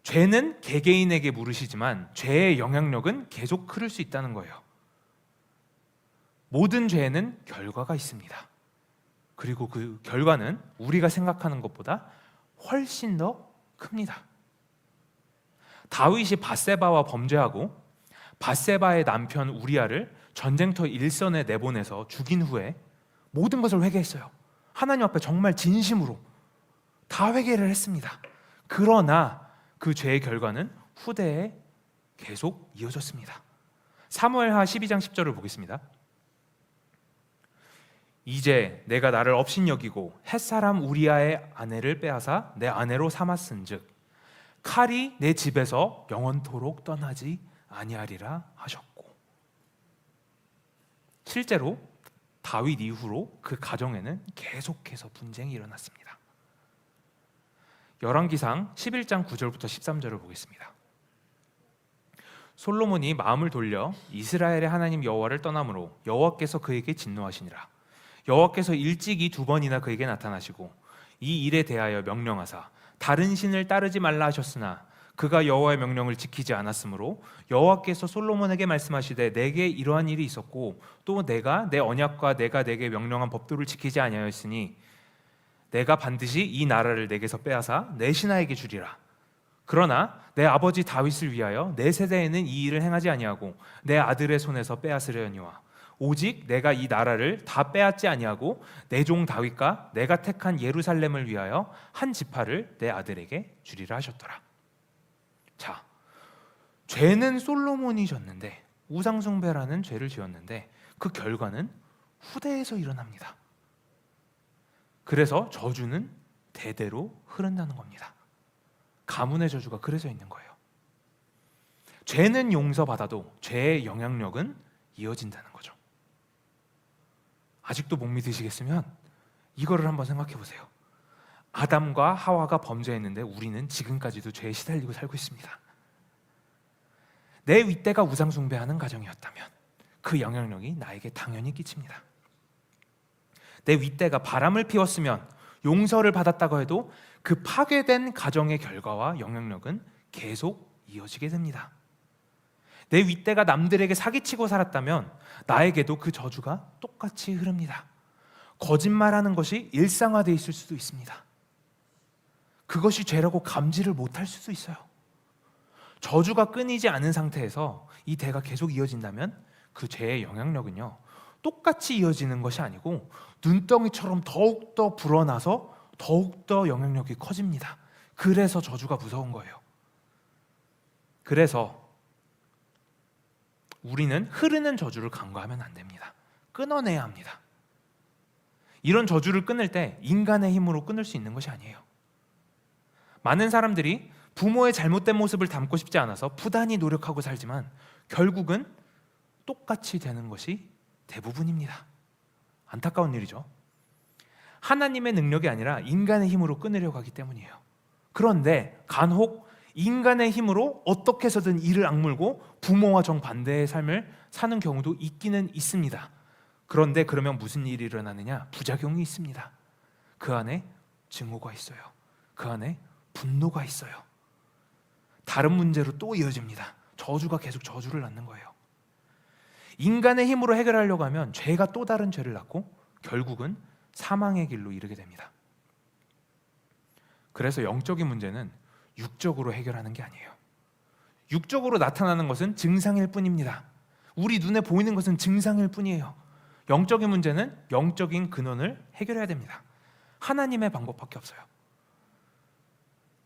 죄는 개개인에게 물으시지만 죄의 영향력은 계속 흐를 수 있다는 거예요. 모든 죄에는 결과가 있습니다. 그리고 그 결과는 우리가 생각하는 것보다 훨씬 더 큽니다. 다윗이 밧세바와 범죄하고 밧세바의 남편 우리아를 전쟁터 일선에 내보내서 죽인 후에 모든 것을 회개했어요. 하나님 앞에 정말 진심으로 다 회개를 했습니다. 그러나 그 죄의 결과는 후대에 계속 이어졌습니다. 사무엘하 12장 10절을 보겠습니다. 이제 내가 나를 업신여기고 햇사람 우리아의 아내를 빼앗아 내 아내로 삼았은즉 칼이 내 집에서 영원토록 떠나지 아니하리라 하셨고, 실제로 다윗 이후로 그 가정에는 계속해서 분쟁이 일어났습니다. 열왕기상 11장 9절부터 13절을 보겠습니다. 솔로몬이 마음을 돌려 이스라엘의 하나님 여호와를 떠남으로 여호와께서 그에게 진노하시니라. 여호와께서 일찍이 2번이나 그에게 나타나시고 이 일에 대하여 명령하사 다른 신을 따르지 말라 하셨으나 그가 여호와의 명령을 지키지 않았으므로 여호와께서 솔로몬에게 말씀하시되 내게 이러한 일이 있었고 또 내가 내 언약과 내가 내게 명령한 법도를 지키지 아니하였으니 내가 반드시 이 나라를 내게서 빼앗아 내 신하에게 주리라. 그러나 내 아버지 다윗을 위하여 내 세대에는 이 일을 행하지 아니하고 내 아들의 손에서 빼앗으려니와 오직 내가 이 나라를 다 빼앗지 아니하고 내 종 다윗과 내가 택한 예루살렘을 위하여 한 지파를 내 아들에게 주리라 하셨더라. 자, 죄는 솔로몬이 졌는데, 우상숭배라는 죄를 지었는데 그 결과는 후대에서 일어납니다. 그래서 저주는 대대로 흐른다는 겁니다. 가문의 저주가 그래서 있는 거예요. 죄는 용서받아도 죄의 영향력은 이어진다는 거죠. 아직도 못 믿으시겠으면 이거를 한번 생각해 보세요. 아담과 하와가 범죄했는데 우리는 지금까지도 죄에 시달리고 살고 있습니다. 내 윗대가 우상 숭배하는 가정이었다면 그 영향력이 나에게 당연히 끼칩니다. 내 윗대가 바람을 피웠으면 용서를 받았다고 해도 그 파괴된 가정의 결과와 영향력은 계속 이어지게 됩니다. 내 윗대가 남들에게 사기치고 살았다면 나에게도 그 저주가 똑같이 흐릅니다. 거짓말하는 것이 일상화되어 있을 수도 있습니다. 그것이 죄라고 감지를 못할 수도 있어요. 저주가 끊이지 않은 상태에서 이 대가 계속 이어진다면 그 죄의 영향력은요, 똑같이 이어지는 것이 아니고 눈덩이처럼 더욱더 불어나서 더욱더 영향력이 커집니다. 그래서 저주가 무서운 거예요. 그래서 우리는 흐르는 저주를 간과하면 안 됩니다. 끊어내야 합니다. 이런 저주를 끊을 때 인간의 힘으로 끊을 수 있는 것이 아니에요. 많은 사람들이 부모의 잘못된 모습을 담고 싶지 않아서 부단히 노력하고 살지만 결국은 똑같이 되는 것이 대부분입니다. 안타까운 일이죠. 하나님의 능력이 아니라 인간의 힘으로 끊으려고 하기 때문이에요. 그런데 간혹 인간의 힘으로 어떻게 해서든 이를 악물고 부모와 정반대의 삶을 사는 경우도 있기는 있습니다. 그런데 그러면 무슨 일이 일어나느냐? 부작용이 있습니다. 그 안에 증오가 있어요. 그 안에 분노가 있어요. 다른 문제로 또 이어집니다. 저주가 계속 저주를 낳는 거예요. 인간의 힘으로 해결하려고 하면 죄가 또 다른 죄를 낳고 결국은 사망의 길로 이르게 됩니다. 그래서 영적인 문제는 육적으로 해결하는 게 아니에요. 육적으로 나타나는 것은 증상일 뿐입니다. 우리 눈에 보이는 것은 증상일 뿐이에요. 영적인 문제는 영적인 근원을 해결해야 됩니다. 하나님의 방법밖에 없어요.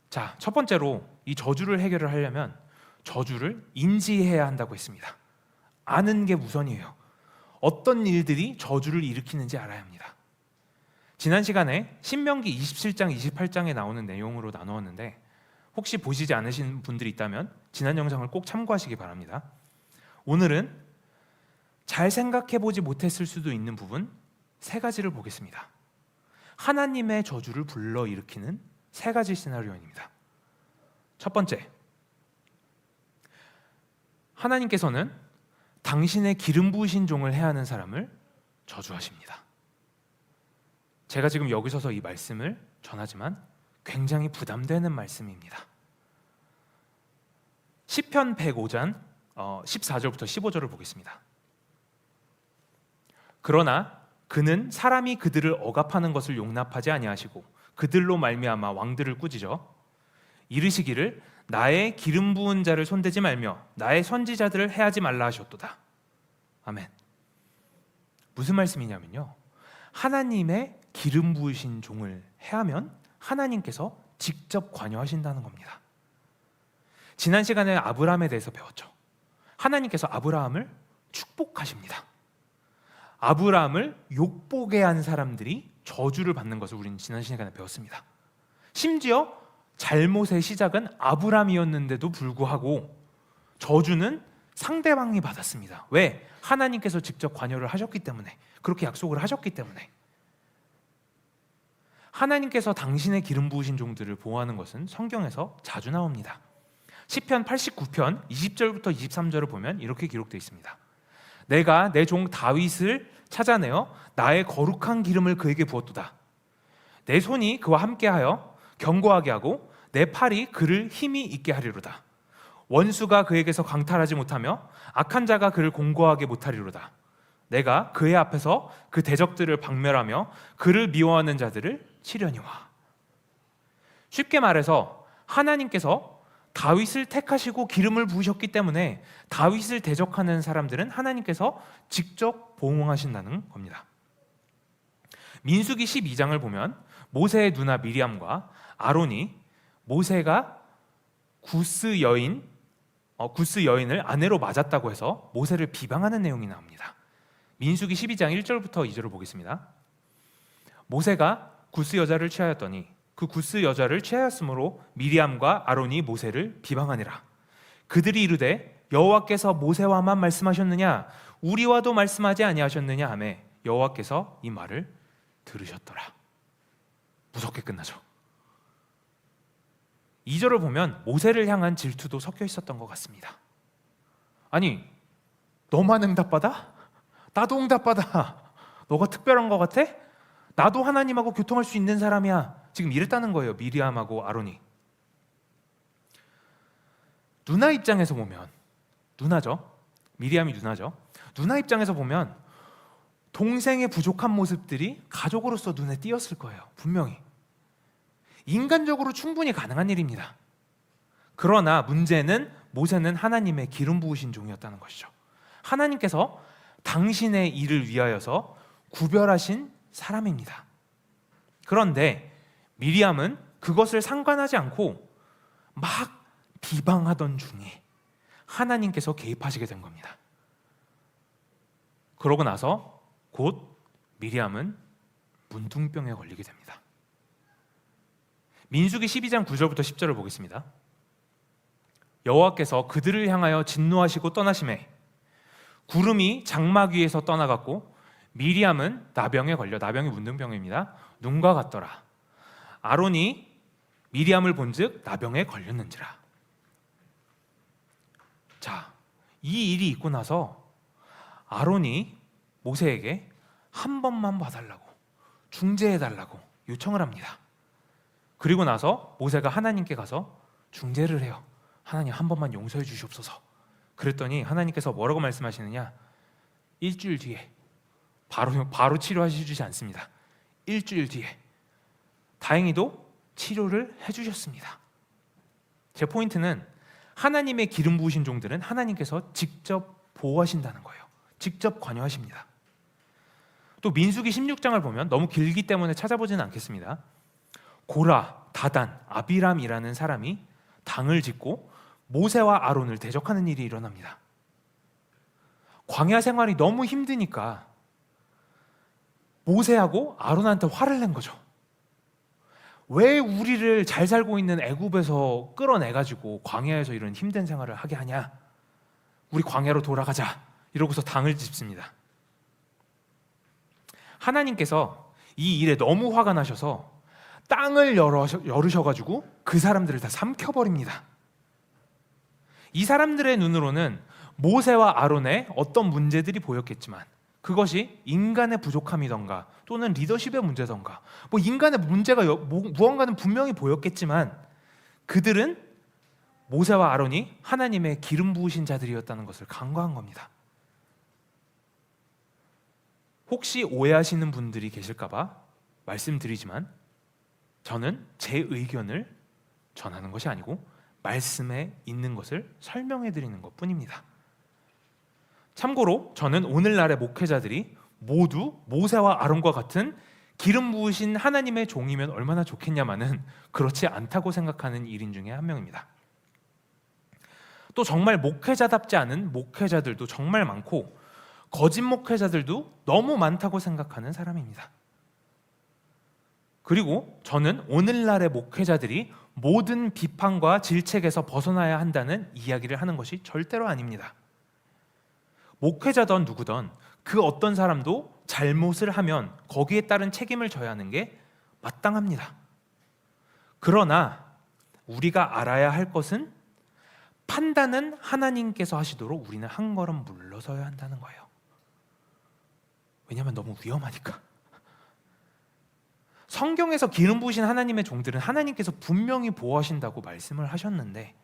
자, 첫 번째로 이 저주를 해결을 하려면 저주를 인지해야 한다고 했습니다. 아는 게 우선이에요. 어떤 일들이 저주를 일으키는지 알아야 합니다. 지난 시간에 신명기 27장, 28장에 나오는 내용으로 나누었는데 혹시 보시지 않으신 분들이 있다면 지난 영상을 꼭 참고하시기 바랍니다. 오늘은 잘 생각해보지 못했을 수도 있는 부분 세 가지를 보겠습니다. 하나님의 저주를 불러일으키는 세 가지 시나리오입니다. 첫 번째, 하나님께서는 당신의 기름 부으신 종을 해하는 사람을 저주하십니다. 제가 지금 여기 서서 이 말씀을 전하지만 굉장히 부담되는 말씀입니다. 시편 105장 14절부터 15절을 보겠습니다. 그러나 그는 사람이 그들을 억압하는 것을 용납하지 아니하시고 그들로 말미암아 왕들을 꾸짖어 이르시기를 나의 기름 부은 자를 손대지 말며 나의 선지자들을 해하지 말라 하셨도다. 아멘. 무슨 말씀이냐면요, 하나님의 기름 부으신 종을 해하면 하나님께서 직접 관여하신다는 겁니다. 지난 시간에 아브라함에 대해서 배웠죠. 하나님께서 아브라함을 축복하십니다. 아브라함을 욕보게 한 사람들이 저주를 받는 것을 우리는 지난 시간에 배웠습니다. 심지어 잘못의 시작은 아브라함이었는데도 불구하고 저주는 상대방이 받았습니다. 왜? 하나님께서 직접 관여를 하셨기 때문에, 그렇게 약속을 하셨기 때문에. 하나님께서 당신의 기름 부으신 종들을 보호하는 것은 성경에서 자주 나옵니다. 시편 89편 20절부터 23절을 보면 이렇게 기록되어 있습니다. 내가 내 종 다윗을 찾아내어 나의 거룩한 기름을 그에게 부었도다. 내 손이 그와 함께하여 견고하게 하고 내 팔이 그를 힘이 있게 하리로다. 원수가 그에게서 강탈하지 못하며 악한 자가 그를 공고하게 못하리로다. 내가 그의 앞에서 그 대적들을 박멸하며 그를 미워하는 자들을 치려니와. 쉽게 말해서 하나님께서 다윗을 택하시고 기름을 부으셨기 때문에 다윗을 대적하는 사람들은 하나님께서 직접 보호하신다는 겁니다. 민수기 12장을 보면 모세의 누나 미리암과 아론이 모세가 구스 여인을 아내로 맞았다고 해서 모세를 비방하는 내용이 나옵니다. 민수기 12장 1절부터 2절을 보겠습니다. 모세가 구스 여자를 취하였더니 그 구스 여자를 취하였으므로 미리암과 아론이 모세를 비방하니라. 그들이 이르되 여호와께서 모세와만 말씀하셨느냐 우리와도 말씀하지 아니하셨느냐 하며 여호와께서 이 말을 들으셨더라. 무섭게 끝나죠. 2절을 보면 모세를 향한 질투도 섞여 있었던 것 같습니다. 아니, 너만 응답받아? 나도 응답받아. 너가 특별한 것 같아? 나도 하나님하고 교통할 수 있는 사람이야. 지금 이랬다는 거예요, 미리암하고 아론이. 누나 입장에서 보면, 누나죠, 미리암이 누나죠. 누나 입장에서 보면 동생의 부족한 모습들이 가족으로서 눈에 띄었을 거예요, 분명히. 인간적으로 충분히 가능한 일입니다. 그러나 문제는 모세는 하나님의 기름 부으신 종이었다는 것이죠. 하나님께서 당신의 일을 위하여서 구별하신 사람입니다. 그런데 미리암은 그것을 상관하지 않고 막 비방하던 중에 하나님께서 개입하시게 된 겁니다. 그러고 나서 곧 미리암은 문둥병에 걸리게 됩니다. 민수기 12장 9절부터 10절을 보겠습니다. 여호와께서 그들을 향하여 진노하시고 떠나시매 구름이 장막 위에서 떠나갔고 미리암은 나병에 걸려, 나병이 문둥병입니다, 눈과 같더라. 아론이 미리암을 본즉 나병에 걸렸는지라. 자, 이 일이 있고 나서 아론이 모세에게 한 번만 봐달라고, 중재해달라고 요청을 합니다. 그리고 나서 모세가 하나님께 가서 중재를 해요. 하나님, 한 번만 용서해 주시옵소서. 그랬더니 하나님께서 뭐라고 말씀하시느냐, 일주일 뒤에, 바로 치료하시지 않습니다. 일주일 뒤에 다행히도 치료를 해주셨습니다. 제 포인트는 하나님의 기름 부으신 종들은 하나님께서 직접 보호하신다는 거예요. 직접 관여하십니다. 또 민수기 16장을 보면, 너무 길기 때문에 찾아보지는 않겠습니다, 고라, 다단, 아비람이라는 사람이 당을 짓고 모세와 아론을 대적하는 일이 일어납니다. 광야 생활이 너무 힘드니까 모세하고 아론한테 화를 낸 거죠. 왜 우리를 잘 살고 있는 애굽에서 끌어내가지고 광야에서 이런 힘든 생활을 하게 하냐, 우리 광야로 돌아가자, 이러고서 당을 짚습니다. 하나님께서 이 일에 너무 화가 나셔서 땅을 열으셔가지고 그 사람들을 다 삼켜버립니다. 이 사람들의 눈으로는 모세와 아론의 어떤 문제들이 보였겠지만 그것이 인간의 부족함이던가 또는 리더십의 문제던가, 뭐 인간의 문제가 무언가는 분명히 보였겠지만 그들은 모세와 아론이 하나님의 기름 부으신 자들이었다는 것을 간과한 겁니다. 혹시 오해하시는 분들이 계실까봐 말씀드리지만 저는 제 의견을 전하는 것이 아니고 말씀에 있는 것을 설명해 드리는 것뿐입니다. 참고로 저는 오늘날의 목회자들이 모두 모세와 아론과 같은 기름 부으신 하나님의 종이면 얼마나 좋겠냐마는 그렇지 않다고 생각하는 일인 중에 한 명입니다. 또 정말 목회자답지 않은 목회자들도 정말 많고 거짓 목회자들도 너무 많다고 생각하는 사람입니다. 그리고 저는 오늘날의 목회자들이 모든 비판과 질책에서 벗어나야 한다는 이야기를 하는 것이 절대로 아닙니다. 목회자든 누구든 그 어떤 사람도 잘못을 하면 거기에 따른 책임을 져야 하는 게 마땅합니다. 그러나 우리가 알아야 할 것은 판단은 하나님께서 하시도록 우리는 한 걸음 물러서야 한다는 거예요. 왜냐하면 너무 위험하니까. 성경에서 기름 부으신 하나님의 종들은 하나님께서 분명히 보호하신다고 말씀을 하셨는데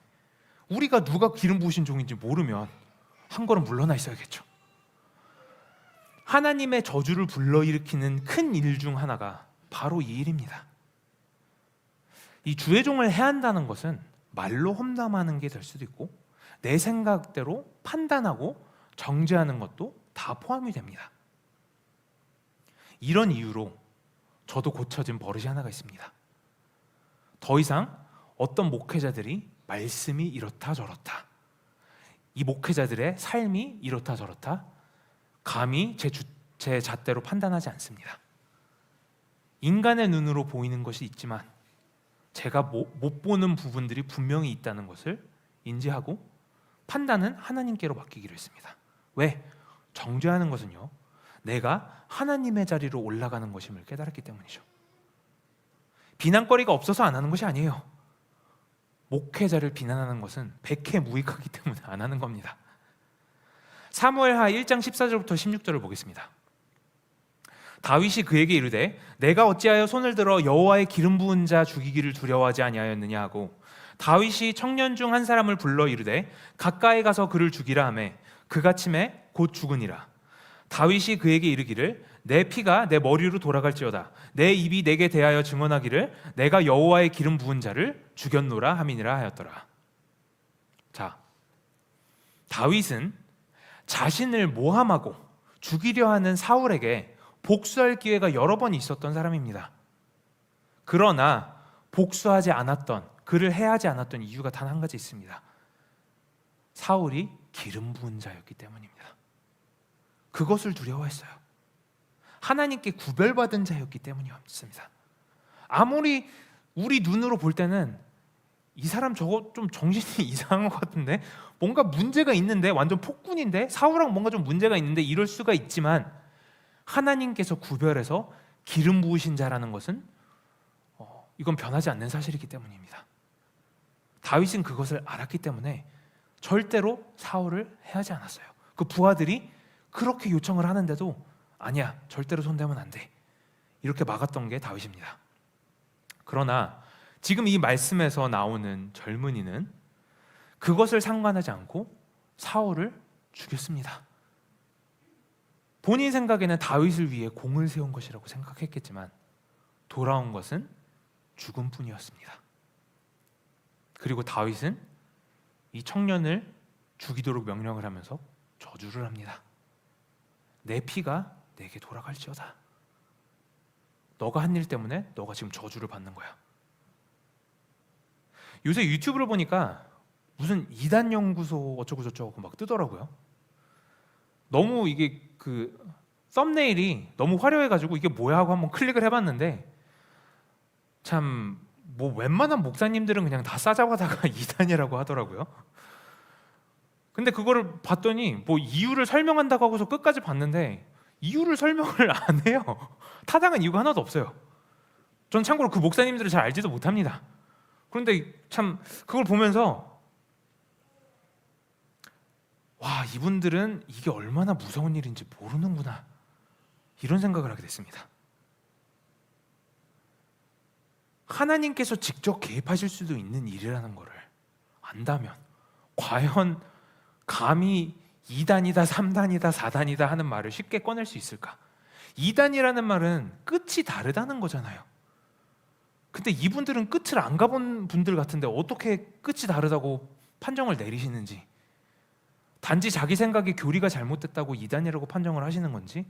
우리가 누가 기름 부으신 종인지 모르면 한 걸음 물러나 있어야겠죠. 하나님의 저주를 불러일으키는 큰 일 중 하나가 바로 이 일입니다. 이 주의 종을 해야 한다는 것은 말로 험담하는 게 될 수도 있고 내 생각대로 판단하고 정죄하는 것도 다 포함이 됩니다. 이런 이유로 저도 고쳐진 버릇이 하나가 있습니다. 더 이상 어떤 목회자들이 말씀이 이렇다 저렇다, 이 목회자들의 삶이 이렇다 저렇다 감히 제 잣대로 판단하지 않습니다. 인간의 눈으로 보이는 것이 있지만 제가 못 보는 부분들이 분명히 있다는 것을 인지하고 판단은 하나님께로 맡기기로 했습니다. 왜? 정죄하는 것은요, 내가 하나님의 자리로 올라가는 것임을 깨달았기 때문이죠. 비난거리가 없어서 안 하는 것이 아니에요. 목회자를 비난하는 것은 백해무익하기 때문에 안 하는 겁니다. 사무엘하 1장 14절부터 16절을 보겠습니다. 다윗이 그에게 이르되 내가 어찌하여 손을 들어 여호와의 기름 부은 자 죽이기를 두려워하지 아니하였느냐 하고, 다윗이 청년 중 한 사람을 불러 이르되 가까이 가서 그를 죽이라 하매 그가 치매 곧 죽으니라. 다윗이 그에게 이르기를 내 피가 내 머리로 돌아갈지어다. 내 입이 내게 대하여 증언하기를 내가 여호와의 기름 부은 자를 죽였노라 함이니라 하였더라. 자, 다윗은 자신을 모함하고 죽이려 하는 사울에게 복수할 기회가 여러 번 있었던 사람입니다. 그러나 복수하지 않았던, 그를 해하지 않았던 이유가 단 한 가지 있습니다. 사울이 기름 부은 자였기 때문입니다. 그것을 두려워했어요. 하나님께 구별받은 자였기 때문이었습니다. 아무리 우리 눈으로 볼 때는 이 사람 저거 좀 정신이 이상한 것 같은데, 뭔가 문제가 있는데, 완전 폭군인데, 사울랑 뭔가 좀 문제가 있는데 이럴 수가 있지만, 하나님께서 구별해서 기름 부으신 자라는 것은 이건 변하지 않는 사실이기 때문입니다. 다윗은 그것을 알았기 때문에 절대로 사울을 해하지 않았어요. 그 부하들이 그렇게 요청을 하는데도 아니야, 절대로 손대면 안 돼, 이렇게 막았던 게 다윗입니다. 그러나 지금 이 말씀에서 나오는 젊은이는 그것을 상관하지 않고 사울을 죽였습니다. 본인 생각에는 다윗을 위해 공을 세운 것이라고 생각했겠지만 돌아온 것은 죽음뿐이었습니다. 그리고 다윗은 이 청년을 죽이도록 명령을 하면서 저주를 합니다. 내 피가 내게 돌아갈지어다. 너가 한 일 때문에 너가 지금 저주를 받는 거야. 요새 유튜브를 보니까 무슨 이단 연구소 어쩌고 저쩌고 막 뜨더라고요. 너무 이게 그 썸네일이 너무 화려해가지고 이게 뭐야 하고 한번 클릭을 해봤는데, 참 뭐 웬만한 목사님들은 그냥 다 싸자고 하다가 이단이라고 하더라고요. 근데 그거를 봤더니 뭐 이유를 설명한다고 하고서 끝까지 봤는데 이유를 설명을 안 해요. 타당한 이유가 하나도 없어요. 전 참고로 그 목사님들을 잘 알지도 못합니다. 그런데 참 그걸 보면서 와, 이분들은 이게 얼마나 무서운 일인지 모르는구나, 이런 생각을 하게 됐습니다. 하나님께서 직접 개입하실 수도 있는 일이라는 것을 안다면 과연 감히 2단이다 3단이다 4단이다 하는 말을 쉽게 꺼낼 수 있을까? 2단이라는 말은 끝이 다르다는 거잖아요. 근데 이분들은 끝을 안 가본 분들 같은데 어떻게 끝이 다르다고 판정을 내리시는지, 단지 자기 생각에 교리가 잘못됐다고 2단이라고 판정을 하시는 건지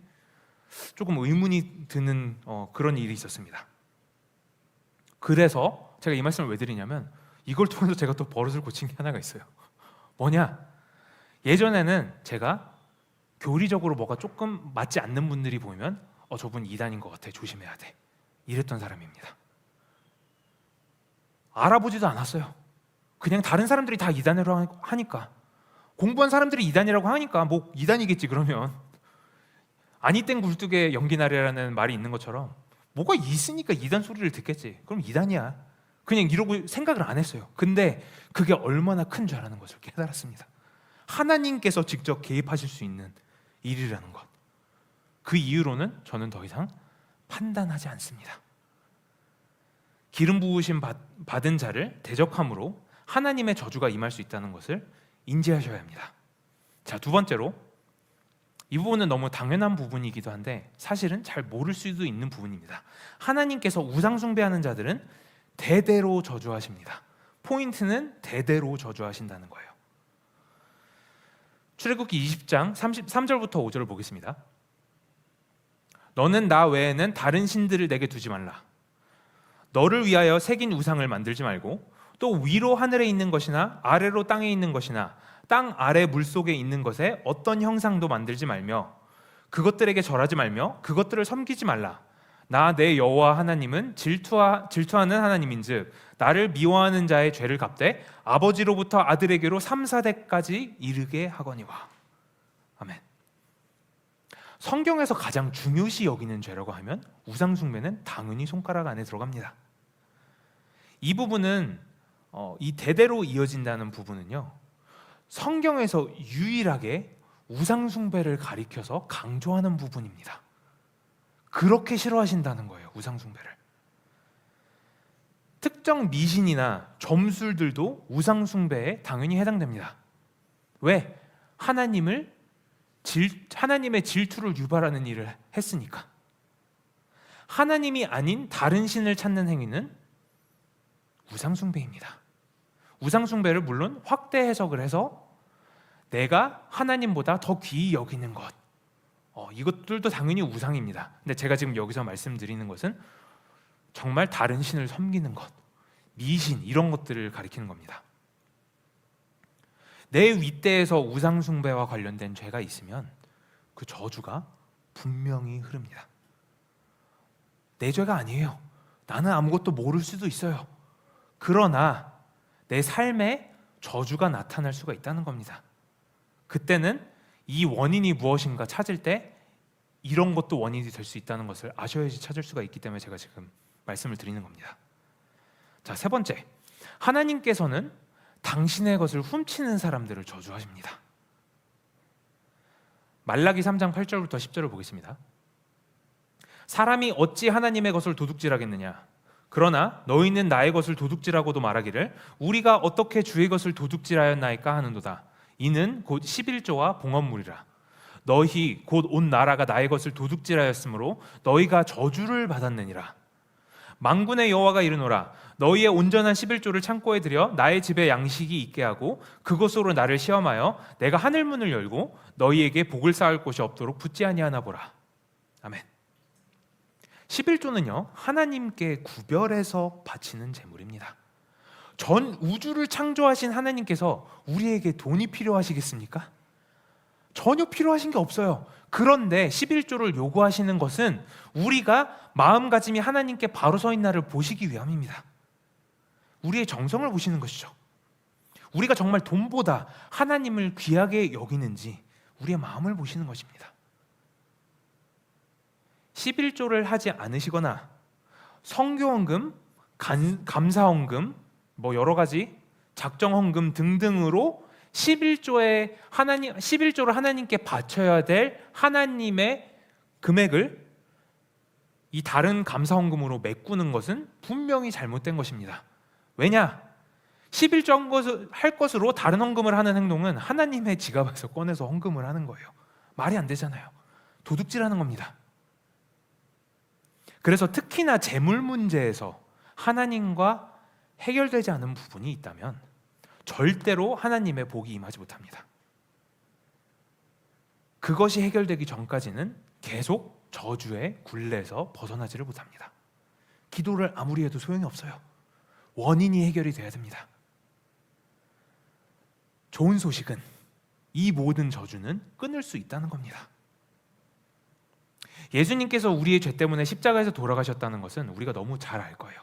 조금 의문이 드는 그런 일이 있었습니다. 그래서 제가 이 말씀을 왜 드리냐면, 이걸 통해서 제가 또 버릇을 고친 게 하나가 있어요. 뭐냐? 예전에는 제가 교리적으로 뭐가 조금 맞지 않는 분들이 보이면 저분 2단인 것 같아, 조심해야 돼, 이랬던 사람입니다. 알아보지도 않았어요. 그냥 다른 사람들이 다 2단이라고 하니까, 공부한 사람들이 2단이라고 하니까 뭐 2단이겠지 그러면, 아니 땡 굴뚝에 연기나래라는 말이 있는 것처럼 뭐가 있으니까 2단 소리를 듣겠지, 그럼 2단이야, 그냥 이러고 생각을 안 했어요. 근데 그게 얼마나 큰 죄라는 것을 깨달았습니다. 하나님께서 직접 개입하실 수 있는 일이라는 것, 그 이유로는 저는 더 이상 판단하지 않습니다. 기름 부으심 받은 자를 대적함으로 하나님의 저주가 임할 수 있다는 것을 인지하셔야 합니다. 자, 두 번째로, 이 부분은 너무 당연한 부분이기도 한데 사실은 잘 모를 수도 있는 부분입니다. 하나님께서 우상 숭배하는 자들은 대대로 저주하십니다. 포인트는 대대로 저주하신다는 거예요. 출애굽기 20장 33절부터 5절을 보겠습니다. 너는 나 외에는 다른 신들을 내게 두지 말라. 너를 위하여 새긴 우상을 만들지 말고, 또 위로 하늘에 있는 것이나 아래로 땅에 있는 것이나 땅 아래 물속에 있는 것에 어떤 형상도 만들지 말며 그것들에게 절하지 말며 그것들을 섬기지 말라. 나 내 여호와 하나님은 질투하는 하나님인즉 나를 미워하는 자의 죄를 갚되 아버지로부터 아들에게로 3, 4대까지 이르게 하거니와. 아멘. 성경에서 가장 중요시 여기는 죄라고 하면 우상 숭배는 당연히 손가락 안에 들어갑니다. 이 부분은 이 대대로 이어진다는 부분은요, 성경에서 유일하게 우상 숭배를 가리켜서 강조하는 부분입니다. 그렇게 싫어하신다는 거예요, 우상 숭배를. 특정 미신이나 점술들도 우상 숭배에 당연히 해당됩니다. 왜? 하나님의 질투를 유발하는 일을 했으니까. 하나님이 아닌 다른 신을 찾는 행위는 우상 숭배입니다. 우상 숭배를 물론 확대 해석을 해서 내가 하나님보다 더 귀히 여기는 것, 이것들도 당연히 우상입니다. 근데 제가 지금 여기서 말씀드리는 것은 정말 다른 신을 섬기는 것, 미신 이런 것들을 가리키는 겁니다. 내 윗대에서 우상 숭배와 관련된 죄가 있으면 그 저주가 분명히 흐릅니다. 내 죄가 아니에요. 나는 아무것도 모를 수도 있어요. 그러나 내 삶에 저주가 나타날 수가 있다는 겁니다. 그때는 이 원인이 무엇인가 찾을 때 이런 것도 원인이 될 수 있다는 것을 아셔야지 찾을 수가 있기 때문에 제가 지금 말씀을 드리는 겁니다. 자, 세 번째, 하나님께서는 당신의 것을 훔치는 사람들을 저주하십니다. 말라기 3장 8절부터 10절을 보겠습니다. 사람이 어찌 하나님의 것을 도둑질하겠느냐? 그러나 너희는 나의 것을 도둑질하고도 말하기를 우리가 어떻게 주의 것을 도둑질하였나이까 하는도다. 이는 곧 11조와 봉헌물이라. 너희 곧 온 나라가 나의 것을 도둑질하였으므로 너희가 저주를 받았느니라. 만군의 여호와가 이르노라. 너희의 온전한 11조를 창고에 들여 나의 집에 양식이 있게 하고 그것으로 나를 시험하여 내가 하늘 문을 열고 너희에게 복을 쌓을 곳이 없도록 붙지 아니하나 보라. 아멘. 11조는요 하나님께 구별해서 바치는 제물입니다. 전 우주를 창조하신 하나님께서 우리에게 돈이 필요하시겠습니까? 전혀 필요하신 게 없어요. 그런데 11조를 요구하시는 것은 우리가 마음가짐이 하나님께 바로 서 있나를 보시기 위함입니다. 우리의 정성을 보시는 것이죠. 우리가 정말 돈보다 하나님을 귀하게 여기는지 우리의 마음을 보시는 것입니다. 11조를 하지 않으시거나 성교헌금, 감사헌금, 여러 가지 작정헌금 등등으로 11조를 하나님께 바쳐야 될 하나님의 금액을 이 다른 감사헌금으로 메꾸는 것은 분명히 잘못된 것입니다. 왜냐? 11조 할 것으로 다른 헌금을 하는 행동은 하나님의 지갑에서 꺼내서 헌금을 하는 거예요. 말이 안 되잖아요. 도둑질하는 겁니다. 그래서 특히나 재물 문제에서 하나님과 해결되지 않은 부분이 있다면 절대로 하나님의 복이 임하지 못합니다. 그것이 해결되기 전까지는 계속 저주의 굴레에서 벗어나지를 못합니다. 기도를 아무리 해도 소용이 없어요. 원인이 해결이 돼야 됩니다. 좋은 소식은 이 모든 저주는 끊을 수 있다는 겁니다. 예수님께서 우리의 죄 때문에 십자가에서 돌아가셨다는 것은 우리가 너무 잘 알 거예요.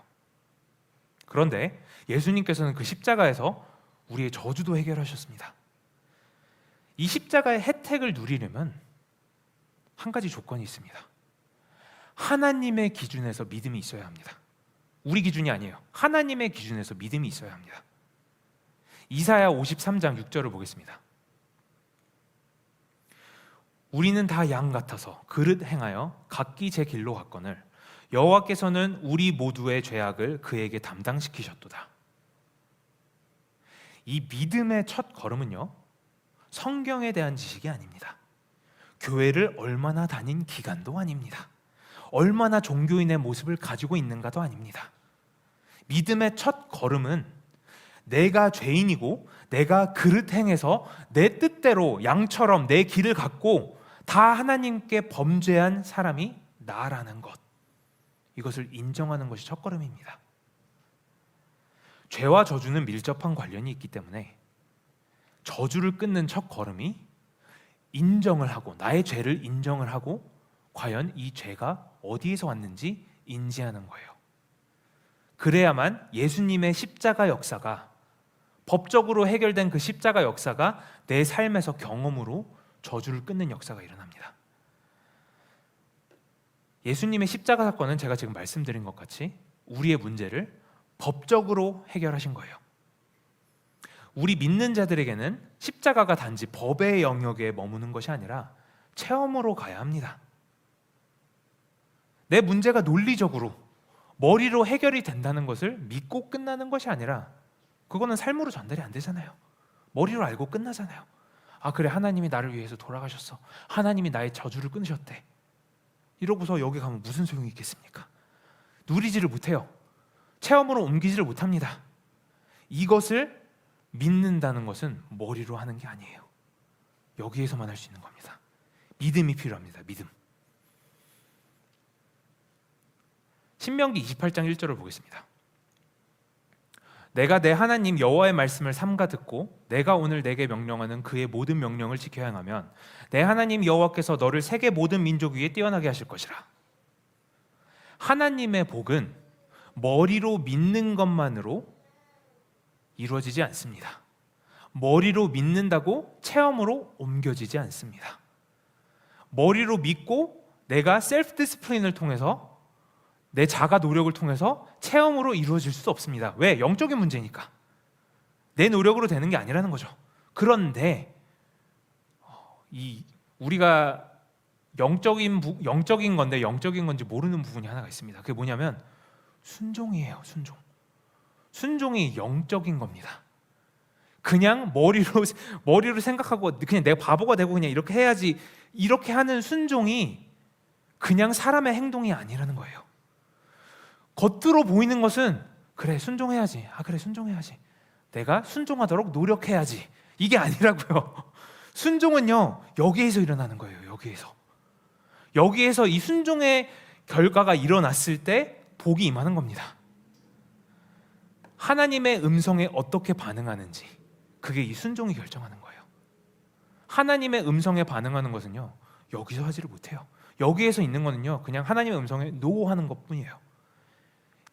그런데 예수님께서는 그 십자가에서 우리의 저주도 해결하셨습니다. 이 십자가의 혜택을 누리려면 한 가지 조건이 있습니다. 하나님의 기준에서 믿음이 있어야 합니다. 우리 기준이 아니에요. 하나님의 기준에서 믿음이 있어야 합니다. 이사야 53장 6절을 보겠습니다. 우리는 다 양 같아서 그릇 행하여 각기 제 길로 갔거늘 여호와께서는 우리 모두의 죄악을 그에게 담당시키셨도다. 이 믿음의 첫 걸음은요 성경에 대한 지식이 아닙니다. 교회를 얼마나 다닌 기간도 아닙니다. 얼마나 종교인의 모습을 가지고 있는가도 아닙니다. 믿음의 첫 걸음은 내가 죄인이고 내가 그릇 행해서 내 뜻대로 양처럼 내 길을 갖고 다 하나님께 범죄한 사람이 나라는 것, 이것을 인정하는 것이 첫걸음입니다. 죄와 저주는 밀접한 관련이 있기 때문에 저주를 끊는 첫걸음이 인정을 하고 나의 죄를 인정을 하고 과연 이 죄가 어디에서 왔는지 인지하는 거예요. 그래야만 예수님의 십자가 역사가, 법적으로 해결된 그 십자가 역사가 내 삶에서 경험으로 저주를 끊는 역사가 일어납니다. 예수님의 십자가 사건은 제가 지금 말씀드린 것 같이 우리의 문제를 법적으로 해결하신 거예요. 우리 믿는 자들에게는 십자가가 단지 법의 영역에 머무는 것이 아니라 체험으로 가야 합니다. 내 문제가 논리적으로 머리로 해결이 된다는 것을 믿고 끝나는 것이 아니라, 그거는 삶으로 전달이 안 되잖아요. 머리로 알고 끝나잖아요. 아, 그래, 하나님이 나를 위해서 돌아가셨어, 하나님이 나의 저주를 끊으셨대, 이러고서 여기 가면 무슨 소용이 있겠습니까? 누리지를 못해요. 체험으로 옮기지를 못합니다. 이것을 믿는다는 것은 머리로 하는 게 아니에요. 여기에서만 할 수 있는 겁니다. 믿음이 필요합니다. 믿음. 신명기 28장 1절을 보겠습니다. 내가 내 하나님 여호와의 말씀을 삼가 듣고 내가 오늘 내게 명령하는 그의 모든 명령을 지켜 행하면 내 하나님 여호와께서 너를 세계 모든 민족 위에 뛰어나게 하실 것이라. 하나님의 복은 머리로 믿는 것만으로 이루어지지 않습니다. 머리로 믿는다고 체험으로 옮겨지지 않습니다. 머리로 믿고 내가 셀프 디스플린을 통해서, 내 자가 노력을 통해서 체험으로 이루어질 수 없습니다. 왜? 영적인 문제니까. 내 노력으로 되는 게 아니라는 거죠. 그런데 우리가 영적인 건데 영적인 건지 모르는 부분이 하나가 있습니다. 그게 뭐냐면 순종이에요. 순종이 영적인 겁니다. 그냥 머리로 생각하고 그냥 내가 바보가 되고 그냥 이렇게 해야지, 이렇게 하는 순종이 그냥 사람의 행동이 아니라는 거예요. 겉으로 보이는 것은 그래, 순종해야지. 아, 그래, 순종해야지. 내가 순종하도록 노력해야지. 이게 아니라고요. 순종은요, 여기에서 일어나는 거예요. 여기에서 이 순종의 결과가 일어났을 때 복이 임하는 겁니다. 하나님의 음성에 어떻게 반응하는지, 그게 이 순종이 결정하는 거예요. 하나님의 음성에 반응하는 것은요, 여기서 하지를 못해요. 여기에서 있는 거는요, 그냥 하나님의 음성에 노 하는 것뿐이에요.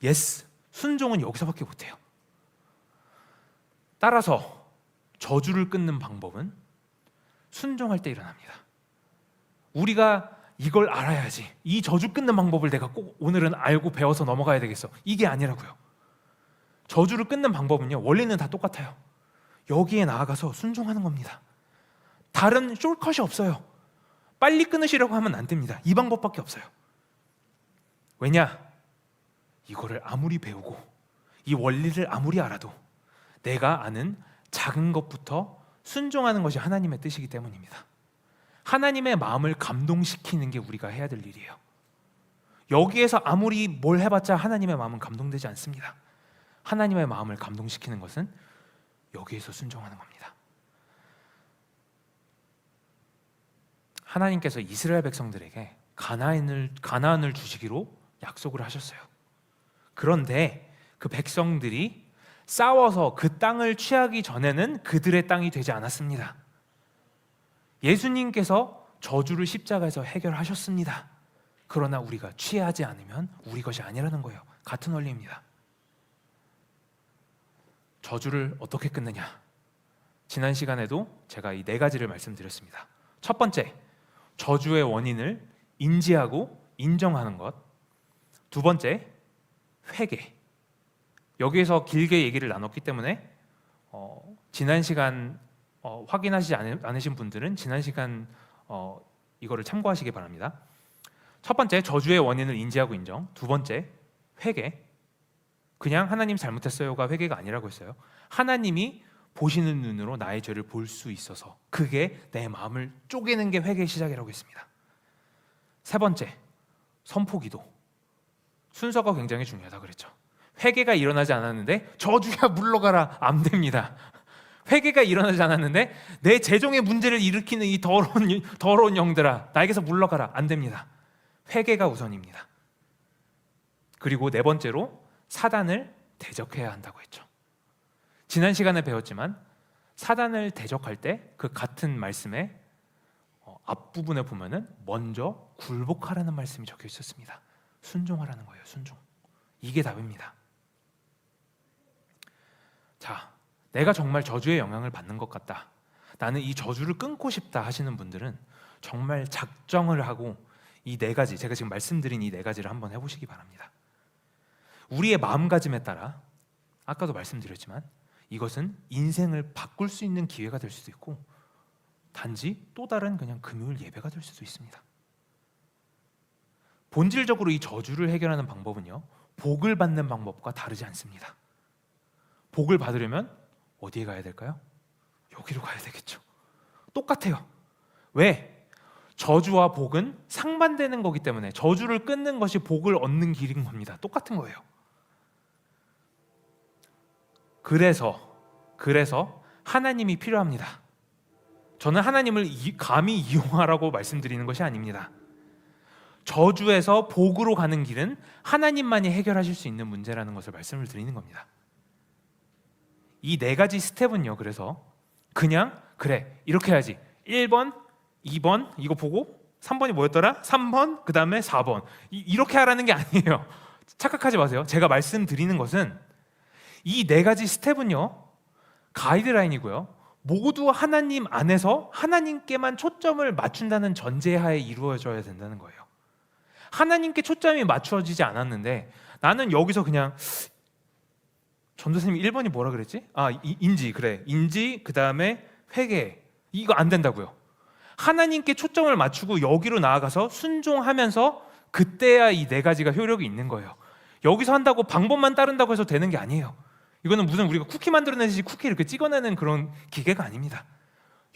예스, 순종은 여기서밖에 못해요. 따라서 저주를 끊는 방법은 순종할 때 일어납니다. 우리가 이걸 알아야지, 이 저주 끊는 방법을 내가 꼭 오늘은 알고 배워서 넘어가야 되겠어, 이게 아니라고요. 저주를 끊는 방법은요, 원리는 다 똑같아요. 여기에 나아가서 순종하는 겁니다. 다른 숄컷이 없어요. 빨리 끊으시려고 하면 안 됩니다. 이 방법밖에 없어요. 왜냐? 이거를 아무리 배우고 이 원리를 아무리 알아도 내가 아는 작은 것부터 순종하는 것이 하나님의 뜻이기 때문입니다. 하나님의 마음을 감동시키는 게 우리가 해야 될 일이에요. 여기에서 아무리 뭘 해봤자 하나님의 마음은 감동되지 않습니다. 하나님의 마음을 감동시키는 것은 여기에서 순종하는 겁니다. 하나님께서 이스라엘 백성들에게 가나안을 주시기로 약속을 하셨어요. 그런데 그 백성들이 싸워서 그 땅을 취하기 전에는 그들의 땅이 되지 않았습니다. 예수님께서 저주를 십자가에서 해결하셨습니다. 그러나 우리가 취하지 않으면 우리 것이 아니라는 거예요. 같은 원리입니다. 저주를 어떻게 끊느냐? 지난 시간에도 제가 이 4가지를 말씀드렸습니다. 첫 번째, 저주의 원인을 인지하고 인정하는 것. 두 번째, 회개. 여기에서 길게 얘기를 나눴기 때문에 지난 시간 확인하시지 않으신 분들은 지난 시간 이거를 참고하시기 바랍니다. 첫 번째, 저주의 원인을 인지하고 인정. 두 번째, 회개. 그냥 하나님 잘못했어요가 회개가 아니라고 했어요. 하나님이 보시는 눈으로 나의 죄를 볼 수 있어서 그게 내 마음을 쪼개는 게 회개의 시작이라고 했습니다. 세 번째, 선포기도. 순서가 굉장히 중요하다 그랬죠. 회개가 일어나지 않았는데 저주야 물러가라, 안 됩니다. 회개가 일어나지 않았는데 내 재종의 문제를 일으키는 이 더러운 영들아, 나에게서 물러가라, 안 됩니다. 회개가 우선입니다. 그리고 네 번째로 사단을 대적해야 한다고 했죠. 지난 시간에 배웠지만 사단을 대적할 때 그 같은 말씀의 앞부분에 보면은 먼저 굴복하라는 말씀이 적혀 있었습니다. 순종하라는 거예요. 순종. 이게 답입니다. 자, 내가 정말 저주의 영향을 받는 것 같다, 나는 이 저주를 끊고 싶다 하시는 분들은 정말 작정을 하고 이 4가지, 제가 지금 말씀드린 이 4가지를 한번 해보시기 바랍니다. 우리의 마음가짐에 따라, 아까도 말씀드렸지만 이것은 인생을 바꿀 수 있는 기회가 될 수도 있고 단지 또 다른 그냥 금요일 예배가 될 수도 있습니다. 본질적으로 이 저주를 해결하는 방법은요, 복을 받는 방법과 다르지 않습니다. 복을 받으려면 어디에 가야 될까요? 여기로 가야 되겠죠. 똑같아요. 왜? 저주와 복은 상반되는 거기 때문에 저주를 끊는 것이 복을 얻는 길인 겁니다. 똑같은 거예요. 그래서 하나님이 필요합니다. 저는 하나님을 감히 이용하라고 말씀드리는 것이 아닙니다. 저주에서 복으로 가는 길은 하나님만이 해결하실 수 있는 문제라는 것을 말씀을 드리는 겁니다. 이 네 가지 스텝은요, 그래서 그냥 그래 이렇게 해야지 1번, 2번 이거 보고 3번이 뭐였더라? 3번, 그 다음에 4번 이렇게 하라는 게 아니에요. 착각하지 마세요. 제가 말씀드리는 것은 이 네 가지 스텝은요, 가이드라인이고요, 모두 하나님 안에서 하나님께만 초점을 맞춘다는 전제하에 이루어져야 된다는 거예요. 하나님께 초점이 맞춰지지 않았는데 나는 여기서 그냥 전도사님이 1번이 뭐라 그랬지? 인지, 그래. 인지, 그 다음에 회개. 이거 안 된다고요. 하나님께 초점을 맞추고 여기로 나아가서 순종하면서 그때야 이 네 가지가 효력이 있는 거예요. 여기서 한다고 방법만 따른다고 해서 되는 게 아니에요. 이거는 무슨 우리가 쿠키 만들어내듯이 쿠키 이렇게 찍어내는 그런 기계가 아닙니다.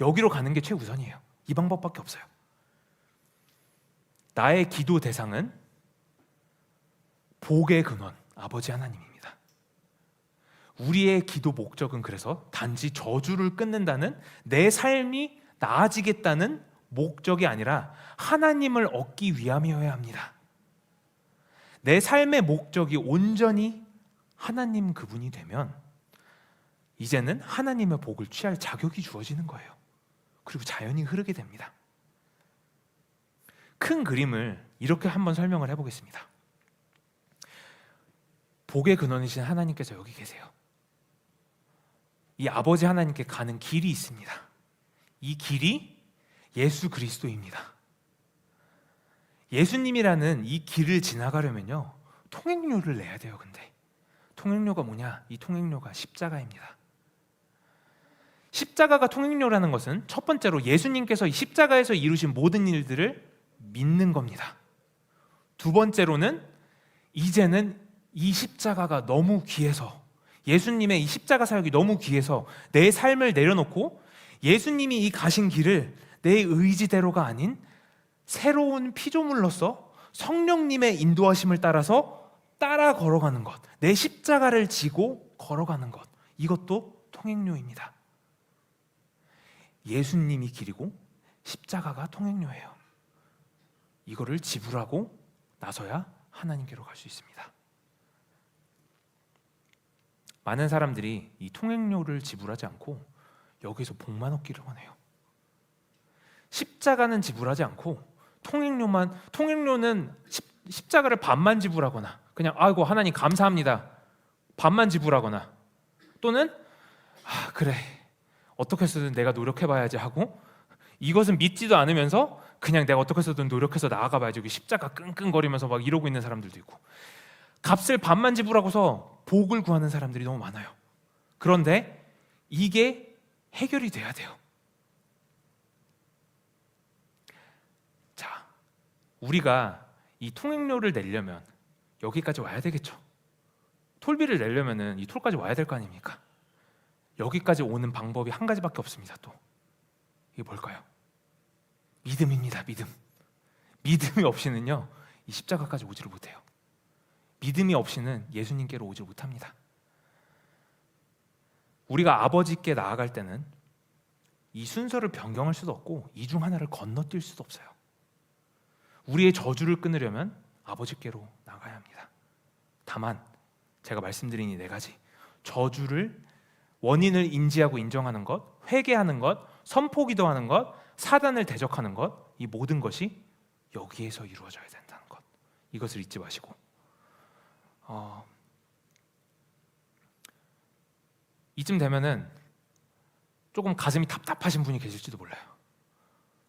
여기로 가는 게 최우선이에요. 이 방법밖에 없어요. 나의 기도 대상은 복의 근원, 아버지 하나님입니다. 우리의 기도 목적은 그래서 단지 저주를 끊는다는 내 삶이 나아지겠다는 목적이 아니라 하나님을 얻기 위함이어야 합니다. 내 삶의 목적이 온전히 하나님 그분이 되면 이제는 하나님의 복을 취할 자격이 주어지는 거예요. 그리고 자연히 흐르게 됩니다. 큰 그림을 이렇게 한번 설명을 해보겠습니다. 복의 근원이신 하나님께서 여기 계세요. 이 아버지 하나님께 가는 길이 있습니다. 이 길이 예수 그리스도입니다. 예수님이라는 이 길을 지나가려면요, 통행료를 내야 돼요. 근데 통행료가 뭐냐? 이 통행료가 십자가입니다. 십자가가 통행료라는 것은 첫 번째로 예수님께서 이 십자가에서 이루신 모든 일들을 믿는 겁니다. 두 번째로는 이제는 이 십자가가 너무 귀해서, 예수님의 이 십자가 사역이 너무 귀해서 내 삶을 내려놓고 예수님이 이 가신 길을 내 의지대로가 아닌 새로운 피조물로서 성령님의 인도하심을 따라서 따라 걸어가는 것, 내 십자가를 지고 걸어가는 것, 이것도 통행료입니다. 예수님이 길이고 십자가가 통행료예요. 이거를 지불하고 나서야 하나님께로 갈 수 있습니다. 많은 사람들이 이 통행료를 지불하지 않고 여기서 복만 얻기를 원해요. 십자가는 지불하지 않고 통행료는 십자가를 반만 지불하거나 그냥 아이고 하나님 감사합니다 반만 지불하거나 또는 그래 어떻게 해서든 내가 노력해봐야지 하고 이것은 믿지도 않으면서 그냥 내가 어떻게 해서든 노력해서 나아가 봐야지 여기 십자가 끙끙거리면서 막 이러고 있는 사람들도 있고 값을 반만 지불하고서 복을 구하는 사람들이 너무 많아요. 그런데 이게 해결이 돼야 돼요. 자, 우리가 이 통행료를 내려면 여기까지 와야 되겠죠. 톨비를 내려면은 이 톨까지 와야 될 거 아닙니까? 여기까지 오는 방법이 한 가지밖에 없습니다. 또 이게 뭘까요? 믿음입니다. 믿음이 없이는요 이 십자가까지 오지를 못해요. 믿음이 없이는 예수님께로 오지 못합니다. 우리가 아버지께 나아갈 때는 이 순서를 변경할 수도 없고 이 중 하나를 건너뛸 수도 없어요. 우리의 저주를 끊으려면 아버지께로 나가야 합니다. 다만 제가 말씀드린 이 네 가지 저주를 원인을 인지하고 인정하는 것, 회개하는 것, 선포기도하는 것, 사단을 대적하는 것, 이 모든 것이 여기에서 이루어져야 된다는 것, 이것을 잊지 마시고 이쯤 되면은 조금 가슴이 답답하신 분이 계실지도 몰라요.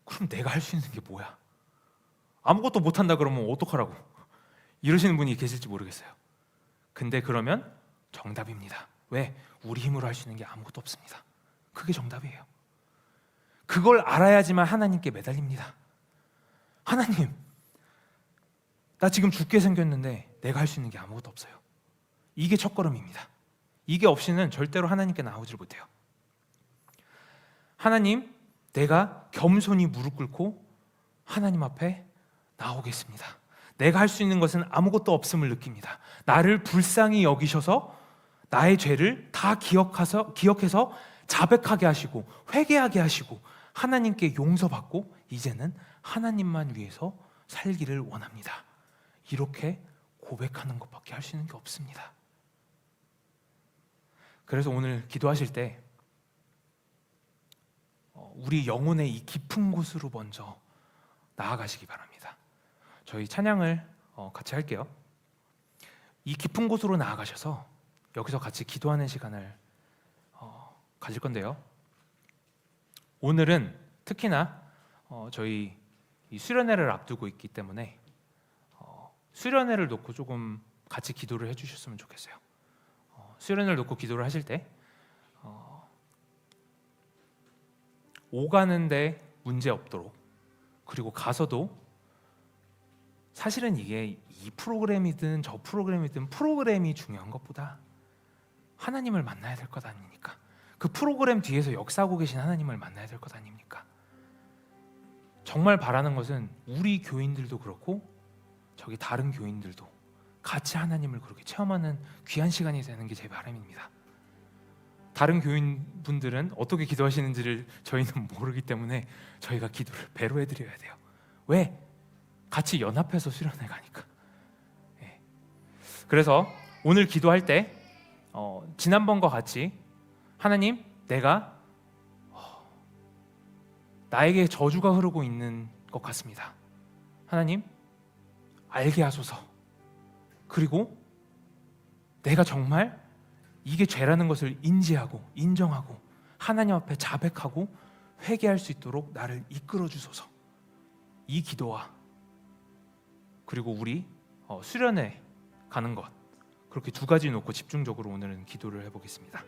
그럼 내가 할 수 있는 게 뭐야? 아무것도 못한다 그러면 어떡하라고 이러시는 분이 계실지 모르겠어요. 근데 그러면 정답입니다. 왜? 우리 힘으로 할 수 있는 게 아무것도 없습니다. 그게 정답이에요. 그걸 알아야지만 하나님께 매달립니다. 하나님, 나 지금 죽게 생겼는데 내가 할 수 있는 게 아무것도 없어요. 이게 첫걸음입니다. 이게 없이는 절대로 하나님께 나오질 못해요. 하나님, 내가 겸손히 무릎 꿇고 하나님 앞에 나오겠습니다. 내가 할 수 있는 것은 아무것도 없음을 느낍니다. 나를 불쌍히 여기셔서 나의 죄를 다 기억해서 자백하게 하시고 회개하게 하시고 하나님께 용서받고 이제는 하나님만 위해서 살기를 원합니다. 이렇게 고백하는 것밖에 할 수 있는 게 없습니다. 그래서 오늘 기도하실 때 우리 영혼의 이 깊은 곳으로 먼저 나아가시기 바랍니다. 저희 찬양을 같이 할게요. 이 깊은 곳으로 나아가셔서 여기서 같이 기도하는 시간을 가질 건데요. 오늘은 특히나 저희 이 수련회를 앞두고 있기 때문에 수련회를 놓고 조금 같이 기도를 해주셨으면 좋겠어요. 수련회를 놓고 기도를 하실 때 오가는데 문제 없도록, 그리고 가서도 사실은 이게 이 프로그램이든 저 프로그램이든 프로그램이 중요한 것보다 하나님을 만나야 될 것 아닙니까? 그 프로그램 뒤에서 역사하고 계신 하나님을 만나야 될 것 아닙니까? 정말 바라는 것은 우리 교인들도 그렇고 저기 다른 교인들도 같이 하나님을 그렇게 체험하는 귀한 시간이 되는 게 제 바람입니다. 다른 교인분들은 어떻게 기도하시는지를 저희는 모르기 때문에 저희가 기도를 배로 해드려야 돼요. 왜? 같이 연합해서 수련회 가니까. 그래서 오늘 기도할 때 지난번과 같이 하나님, 내가 나에게 저주가 흐르고 있는 것 같습니다. 하나님, 알게 하소서. 그리고 내가 정말 이게 죄라는 것을 인지하고 인정하고 하나님 앞에 자백하고 회개할 수 있도록 나를 이끌어 주소서. 이 기도와 그리고 우리 수련회 가는 것, 그렇게 두 가지 놓고 집중적으로 오늘은 기도를 해보겠습니다.